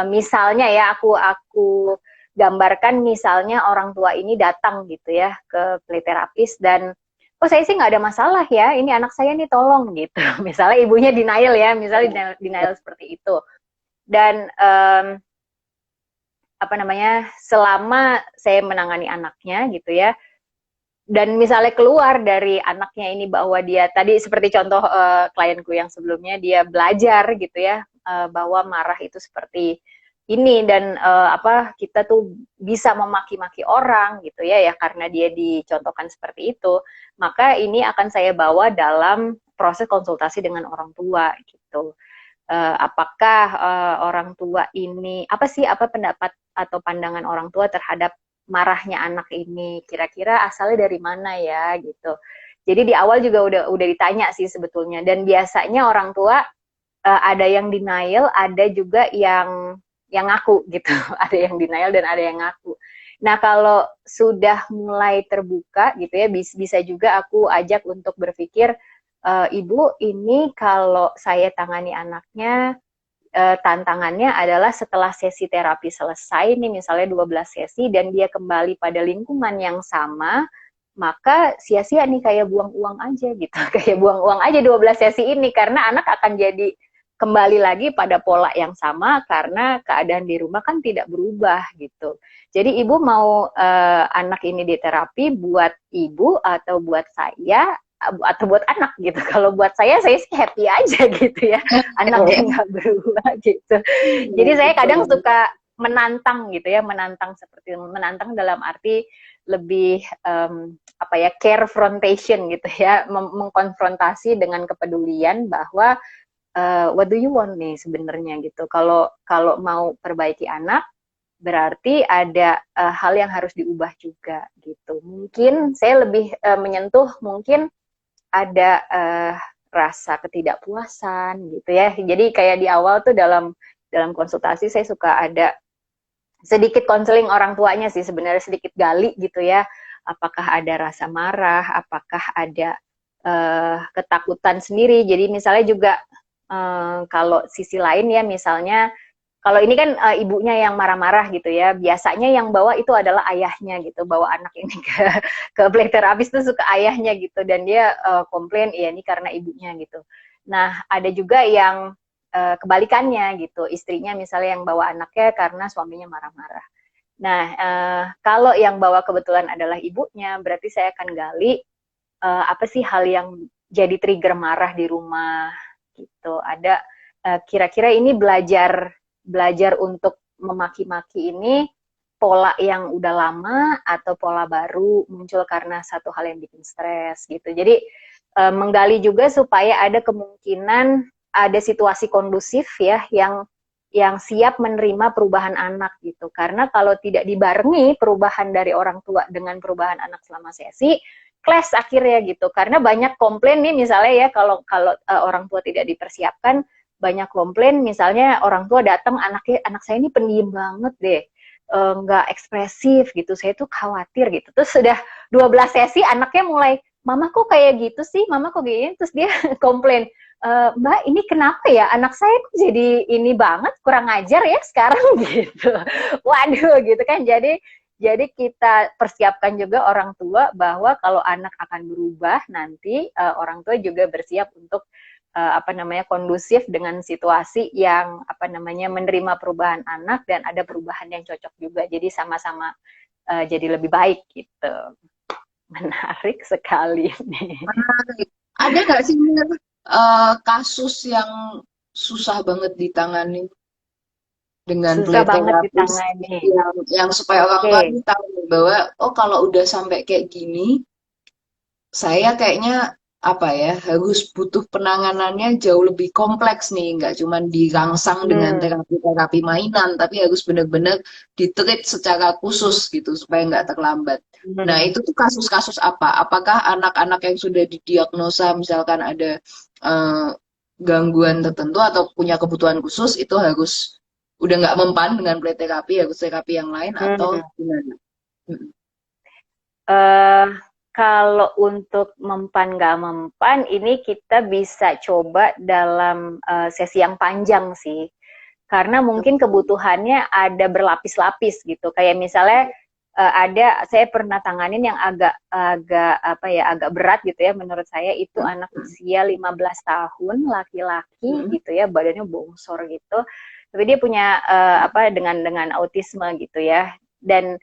misalnya ya aku gambarkan misalnya orang tua ini datang gitu ya ke playterapis dan oh saya sih nggak ada masalah ya, ini anak saya nih tolong gitu. Misalnya ibunya denial ya, misalnya denial, denial seperti itu. Dan apa namanya, selama saya menangani anaknya gitu ya, dan misalnya keluar dari anaknya ini bahwa dia tadi seperti contoh klienku yang sebelumnya dia belajar gitu ya bahwa marah itu seperti ini dan apa kita tuh bisa memaki-maki orang gitu ya ya karena dia dicontohkan seperti itu maka ini akan saya bawa dalam proses konsultasi dengan orang tua gitu apakah orang tua ini apa sih apa pendapat atau pandangan orang tua terhadap marahnya anak ini kira-kira asalnya dari mana ya gitu. Jadi di awal juga udah ditanya sih sebetulnya dan biasanya orang tua ada yang denial, ada juga yang ngaku gitu. Ada yang denial dan ada yang ngaku. Nah, kalau sudah mulai terbuka gitu ya bisa juga aku ajak untuk berpikir Ibu, ini kalau saya tangani anaknya tantangannya adalah setelah sesi terapi selesai nih misalnya 12 sesi dan dia kembali pada lingkungan yang sama maka sia-sia nih kayak buang uang aja gitu kayak buang uang aja 12 sesi ini karena anak akan jadi kembali lagi pada pola yang sama karena keadaan di rumah kan tidak berubah gitu. Jadi ibu mau anak ini diterapi buat ibu atau buat saya atau buat anak gitu. Kalau buat saya sih happy aja gitu ya. Anaknya nggak berubah gitu. Jadi saya kadang Betul. suka menantang gitu ya, menantang seperti menantang dalam arti lebih apa ya carefrontation gitu ya, mengkonfrontasi dengan kepedulian bahwa what do you want nih sebenarnya gitu. Kalau kalau mau perbaiki anak berarti ada hal yang harus diubah juga gitu. Mungkin saya lebih menyentuh mungkin ada rasa ketidakpuasan gitu ya. Jadi kayak di awal tuh dalam dalam konsultasi saya suka ada sedikit konseling orang tuanya sih sebenarnya sedikit gali gitu ya. Apakah ada rasa marah, apakah ada ketakutan sendiri. Jadi misalnya juga kalau sisi lain ya misalnya kalau ini kan ibunya yang marah-marah gitu ya, biasanya yang bawa itu adalah ayahnya gitu, bawa anak ini ke play terapis tuh suka ayahnya gitu dan dia komplain, iya ini karena ibunya gitu. Nah ada juga yang kebalikannya gitu, istrinya misalnya yang bawa anaknya karena suaminya marah-marah. Nah kalau yang bawa kebetulan adalah ibunya, berarti saya akan gali apa sih hal yang jadi trigger marah di rumah gitu. Ada kira-kira ini belajar belajar untuk memaki-maki ini pola yang udah lama atau pola baru muncul karena satu hal yang bikin stres gitu. Jadi menggali juga supaya ada kemungkinan ada situasi kondusif ya yang siap menerima perubahan anak gitu. Karena kalau tidak dibarengi perubahan dari orang tua dengan perubahan anak selama sesi, clash akhirnya gitu. Karena banyak komplain nih misalnya ya kalau kalau orang tua tidak dipersiapkan banyak komplain misalnya orang tua datang anaknya anak saya ini pendiam banget deh nggak ekspresif gitu saya tuh khawatir gitu terus sudah 12 sesi anaknya mulai mama kok kayak gitu sih mama kok gini terus dia komplain Mbak ini kenapa ya anak saya kok jadi ini banget kurang ajar ya sekarang gitu waduh gitu kan jadi Jadi kita persiapkan juga orang tua bahwa kalau anak akan berubah nanti, orang tua juga bersiap untuk apa namanya, kondusif dengan situasi yang apa namanya, menerima perubahan anak dan ada perubahan yang cocok juga. Jadi sama-sama jadi lebih baik gitu. Menarik sekali nih. Menarik. Ada nggak sih Mir, kasus yang susah banget ditangani dengan Susah play banget therapist ditangani. yang supaya orang tua Oke. ini tahu bahwa oh kalau udah sampai kayak gini saya kayaknya apa ya harus butuh penanganannya jauh lebih kompleks nih nggak cuma dirangsang dengan Hmm. terapi-terapi mainan tapi harus benar-benar ditreat secara khusus gitu supaya nggak terlambat. Nah Hmm. itu tuh kasus-kasus apa? Apakah anak-anak yang sudah didiagnosa misalkan ada eh, gangguan tertentu atau punya kebutuhan khusus itu harus udah nggak mempan dengan play terapi harus terapi yang lain atau Hmm. gimana? Mm-mm. eh Kalau untuk mempan nggak mempan, ini kita bisa coba dalam sesi yang panjang sih. Karena mungkin kebutuhannya ada berlapis-lapis gitu. Kayak misalnya ada saya pernah tanganin yang agak agak apa ya, agak berat gitu ya menurut saya, itu anak usia 15 tahun, laki-laki Mm-mm. gitu ya, badannya bongsor gitu. Tapi dia punya apa, dengan autisme gitu ya. Dan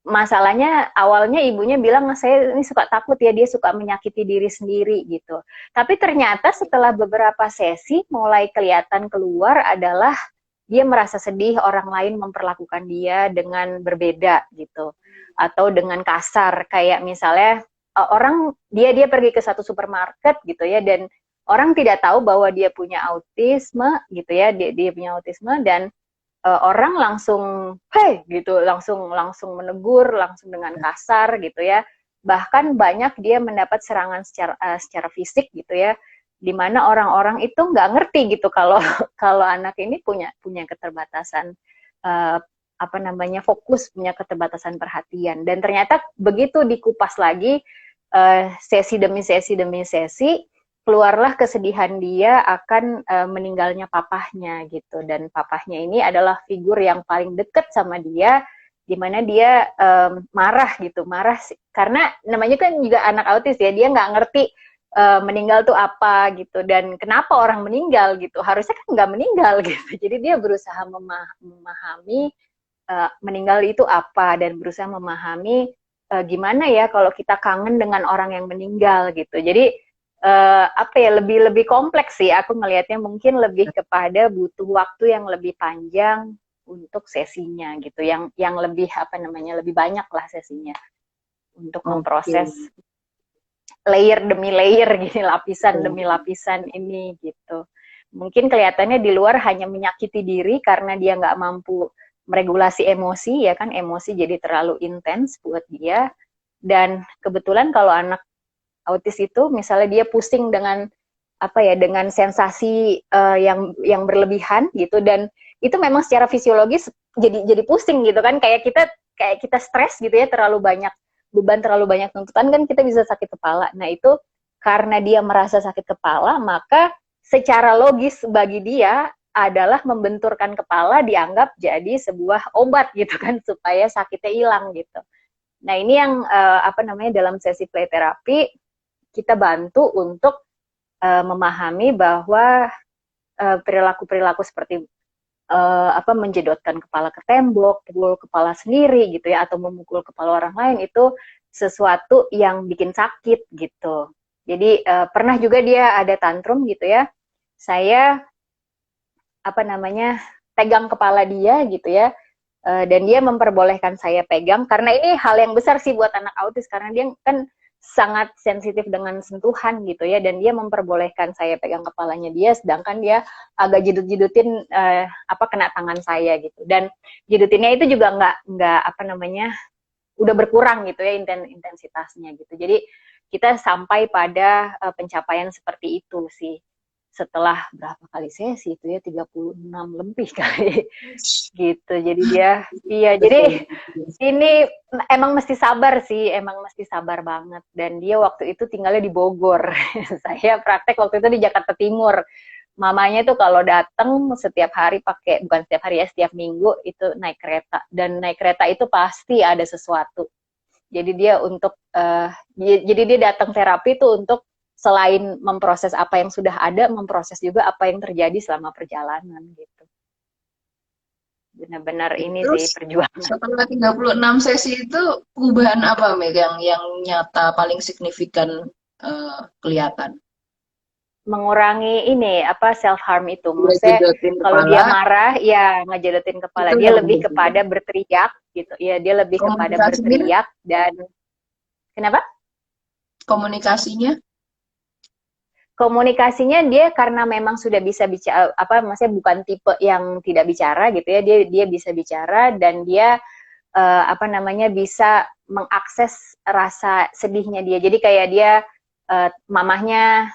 masalahnya awalnya ibunya bilang, saya ini suka takut ya, dia suka menyakiti diri sendiri gitu. Tapi ternyata setelah beberapa sesi mulai kelihatan keluar adalah dia merasa sedih orang lain memperlakukan dia dengan berbeda gitu, atau dengan kasar. Kayak misalnya orang dia pergi ke satu supermarket gitu ya, dan orang tidak tahu bahwa dia punya autisme gitu ya, dia punya autisme, dan orang langsung hey gitu, langsung langsung menegur, langsung dengan kasar gitu ya. Bahkan banyak dia mendapat serangan secara fisik gitu ya, di mana orang-orang itu nggak ngerti gitu kalau kalau anak ini punya punya keterbatasan uh, apa namanya, fokus, punya keterbatasan perhatian. Dan ternyata begitu dikupas lagi sesi demi sesi demi sesi, keluarlah kesedihan dia akan meninggalnya papahnya gitu. Dan papahnya ini adalah figur yang paling dekat sama dia, di mana dia marah gitu, marah karena namanya kan juga anak autis ya, dia nggak ngerti meninggal tuh apa gitu, dan kenapa orang meninggal gitu, harusnya kan nggak meninggal gitu. Jadi dia berusaha memahami meninggal itu apa, dan berusaha memahami gimana ya kalau kita kangen dengan orang yang meninggal gitu. Jadi apa ya, lebih lebih kompleks sih aku ngelihatnya, mungkin lebih kepada butuh waktu yang lebih panjang untuk sesinya gitu, yang lebih apa namanya, lebih banyak lah sesinya untuk Oke. memproses layer demi layer gini, lapisan demi lapisan ini gitu. Mungkin kelihatannya di luar hanya menyakiti diri karena dia nggak mampu meregulasi emosi ya kan, emosi jadi terlalu intens buat dia. Dan kebetulan kalau anak autis itu misalnya dia pusing dengan apa ya, dengan sensasi yang berlebihan gitu, dan itu memang secara fisiologis jadi pusing gitu kan, kayak kita stres gitu ya, terlalu banyak beban, terlalu banyak tuntutan kan, kita bisa sakit kepala. Nah itu karena dia merasa sakit kepala, maka secara logis bagi dia adalah membenturkan kepala dianggap jadi sebuah obat gitu kan, supaya sakitnya hilang gitu. Nah ini yang apa namanya, dalam sesi play terapi kita bantu untuk memahami bahwa perilaku-perilaku seperti apa, menjedotkan kepala ke tembok, pukul kepala sendiri gitu ya, atau memukul kepala orang lain, itu sesuatu yang bikin sakit gitu. Jadi pernah juga dia ada tantrum gitu ya, saya apa namanya, pegang kepala dia gitu ya, dan dia memperbolehkan saya pegang, karena ini hal yang besar sih buat anak autis, karena dia kan sangat sensitif dengan sentuhan gitu ya, dan dia memperbolehkan saya pegang kepalanya dia, sedangkan dia agak jedut-jedutin apa, kena tangan saya gitu. Dan jedutinnya itu juga nggak apa namanya, udah berkurang gitu ya intensitasnya gitu. Jadi kita sampai pada pencapaian seperti itu sih, setelah berapa kali sesi itu ya, 36 lebih kali gitu. Jadi dia, iya, jadi Betul. ini emang mesti sabar sih, emang mesti sabar banget. Dan dia waktu itu tinggalnya di Bogor. Saya praktek waktu itu di Jakarta Timur. mamanya tuh kalau datang setiap hari pakai, bukan setiap hari ya, setiap minggu itu naik kereta, dan naik kereta itu pasti ada sesuatu. Jadi dia untuk jadi dia datang terapi tuh untuk selain memproses apa yang sudah ada, memproses juga apa yang terjadi selama perjalanan gitu. Benar-benar ini Terus sih perjuangan. setelah 36 sesi itu perubahan apa Meg yang nyata paling signifikan kelihatan? Mengurangi ini apa self harm itu. Udah Maksudnya jedotin kalau dia kepala marah ya ngejedotin kepala. itu Dia yang lebih berbeda. kepada berteriak gitu. Ya dia lebih kepada Komunikasinya, berteriak dan kenapa? komunikasinya, Komunikasinya dia karena memang sudah bisa bicara apa maksudnya bukan tipe yang tidak bicara gitu ya. Dia bisa bicara dan dia apa namanya bisa mengakses rasa sedihnya dia. Jadi kayak dia mamahnya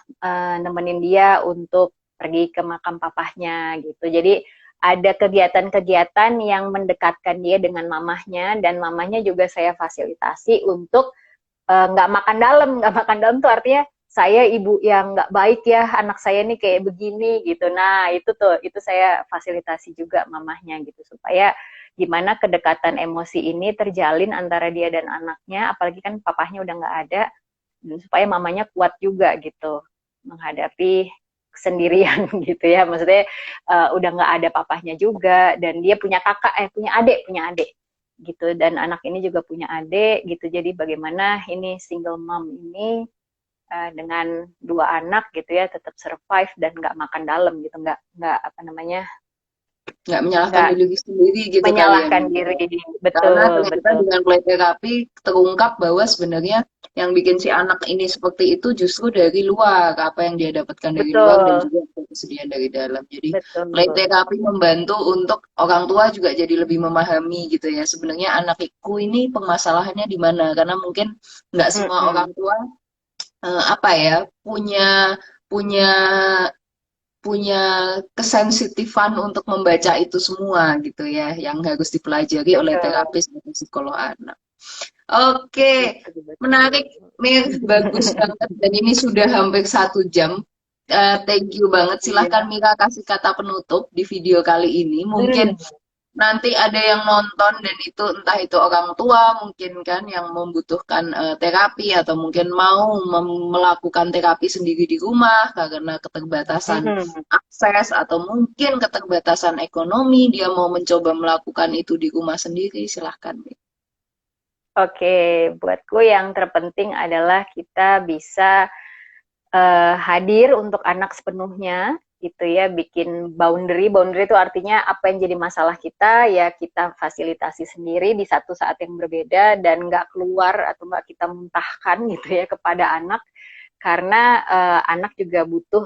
nemenin dia untuk pergi ke makam papahnya gitu. Jadi ada kegiatan-kegiatan yang mendekatkan dia dengan mamahnya dan mamahnya juga saya fasilitasi untuk nggak makan dalam. Nggak makan dalam tuh artinya saya ibu yang nggak baik ya, anak saya nih kayak begini gitu. Nah itu tuh itu saya fasilitasi juga mamahnya gitu supaya gimana kedekatan emosi ini terjalin antara dia dan anaknya, apalagi kan papahnya udah nggak ada, dan supaya mamanya kuat juga gitu menghadapi sendirian gitu ya, maksudnya udah nggak ada papahnya juga dan dia punya kakak punya adik gitu, dan anak ini juga punya adik gitu, jadi bagaimana ini single mom ini dengan dua anak gitu ya tetap survive dan nggak makan dalam gitu, nggak apa namanya, nggak menyalahkan nggak diri sendiri gitu kali ya. menyalahkan diri. Karena Betul ternyata betul dengan play terapi terungkap bahwa sebenarnya yang bikin si anak ini seperti itu justru dari luar, apa yang dia dapatkan dari luar dan betul juga kesedihan dari dalam. Jadi play betul. terapi membantu untuk orang tua juga jadi lebih memahami gitu ya. Sebenarnya anakku ini permasalahannya di mana? Karena mungkin nggak semua orang Mm-mm. tua apa ya punya punya punya kesensitifan untuk membaca itu semua gitu ya, yang harus dipelajari oleh Betul, terapis atau psikolog anak. Oke, betul, menarik, betul. Mir, bagus banget. Dan ini sudah hampir 1 jam. Thank you banget. Silahkan Iya. Mira kasih kata penutup di video kali ini. Mungkin Hmm. nanti ada yang nonton dan itu entah itu orang tua mungkin kan yang membutuhkan terapi atau mungkin mau melakukan terapi sendiri di rumah karena keterbatasan Mm-mm. akses atau mungkin keterbatasan ekonomi dia mau mencoba melakukan itu di rumah sendiri silahkan. Oke, buatku yang terpenting adalah kita bisa hadir untuk anak sepenuhnya, gitu ya, bikin boundary. Boundary itu artinya apa yang jadi masalah kita, ya kita fasilitasi sendiri di satu saat yang berbeda dan nggak keluar atau nggak kita muntahkan gitu ya kepada anak, karena anak juga butuh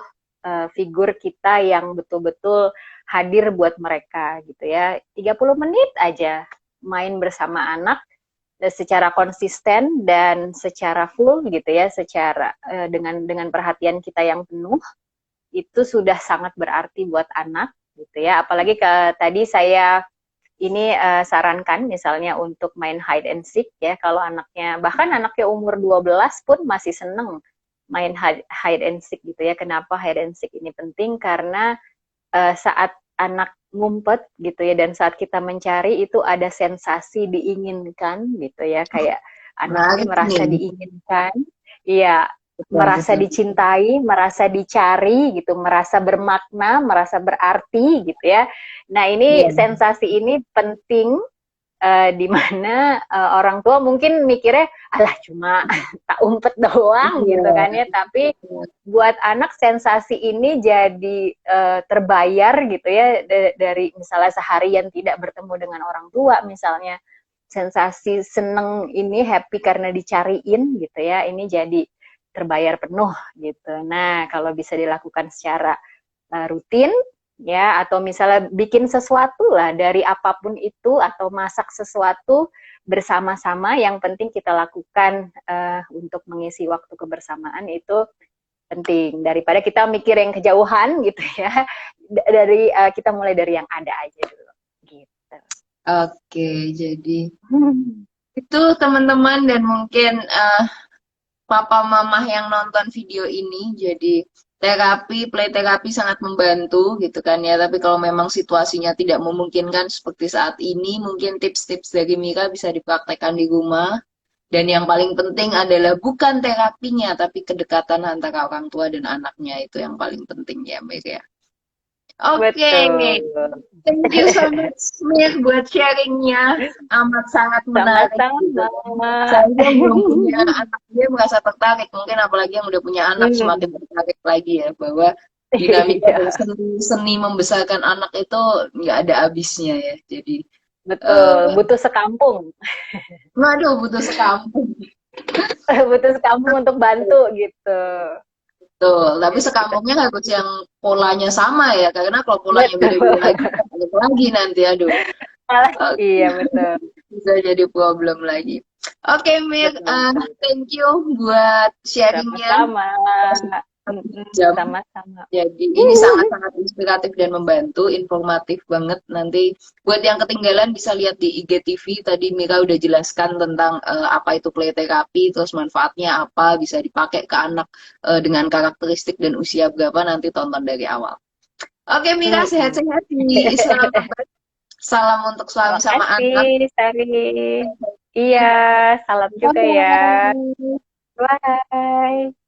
figur kita yang betul-betul hadir buat mereka gitu ya. 30 menit aja main bersama anak secara konsisten dan secara full gitu ya, secara dengan perhatian kita yang penuh, itu sudah sangat berarti buat anak gitu ya. Apalagi tadi saya ini sarankan misalnya untuk main hide and seek ya, kalau anaknya bahkan anaknya umur 12 pun masih seneng main hide and seek gitu ya. Kenapa hide and seek ini penting? Karena saat anak ngumpet gitu ya dan saat kita mencari itu ada sensasi diinginkan gitu ya, kayak anak ini Menarik merasa nih. diinginkan, iya, Betul, merasa betul. dicintai, merasa dicari gitu, merasa bermakna, merasa berarti gitu ya. Nah, ini Iya. sensasi ini penting, di mana orang tua mungkin mikirnya alah cuma tak umpet doang gitu kan Iya. ya, tapi buat anak sensasi ini jadi terbayar gitu ya, dari misalnya seharian tidak bertemu dengan orang tua misalnya, sensasi seneng ini happy karena dicariin gitu ya, ini jadi terbayar penuh gitu. Nah kalau bisa dilakukan secara rutin ya, atau misalnya bikin sesuatu lah dari apapun itu atau masak sesuatu bersama-sama, yang penting kita lakukan untuk mengisi waktu kebersamaan itu penting daripada kita mikir yang kejauhan gitu ya. Dari kita mulai dari yang ada aja dulu gitu. Oke, jadi itu teman-teman dan mungkin papa mamah yang nonton video ini. Jadi play terapi sangat membantu gitu kan ya. Tapi kalau memang situasinya tidak memungkinkan seperti saat ini, mungkin tips-tips dari Mira bisa dipraktekkan di rumah. Dan yang paling penting adalah bukan terapinya, tapi kedekatan antara orang tua dan anaknya itu yang paling penting ya, Mira. Oke, Betul. thank you so much, Mir, buat sharingnya. Amat sangat menarik gitu. Sama-sama. Saya belum punya anak, dia merasa tertarik. Mungkin apalagi yang udah punya anak semakin Hmm. tertarik lagi ya, bahwa dinamika dari Iya, seni membesarkan anak itu nggak ada habisnya ya. Jadi, betul. eh Butuh sekampung. waduh, butuh sekampung. Butuh sekampung untuk bantu gitu. Betul, tapi Kita sekampungnya harus yang polanya sama ya, karena kalau polanya beda-beda betul. lagi, balik lagi nanti, aduh. Oke, Iya, betul. bisa jadi problem lagi. Oke, Mir, Betul. thank you buat sharingnya. Sama-sama. Jam. Sama-sama. Jadi ini sangat-sangat inspiratif dan membantu, informatif banget. Nanti buat yang ketinggalan bisa lihat di IGTV. Tadi Mira udah jelaskan tentang apa itu play therapy, terus manfaatnya apa, bisa dipakai ke anak dengan karakteristik dan usia berapa, nanti tonton dari awal. Oke, Mira, Mm-mm. sehat-sehat di Islamabad. Salam untuk suami sama anak. Makasih, Sari. Iya, salam juga ya. Bye-bye. Bye.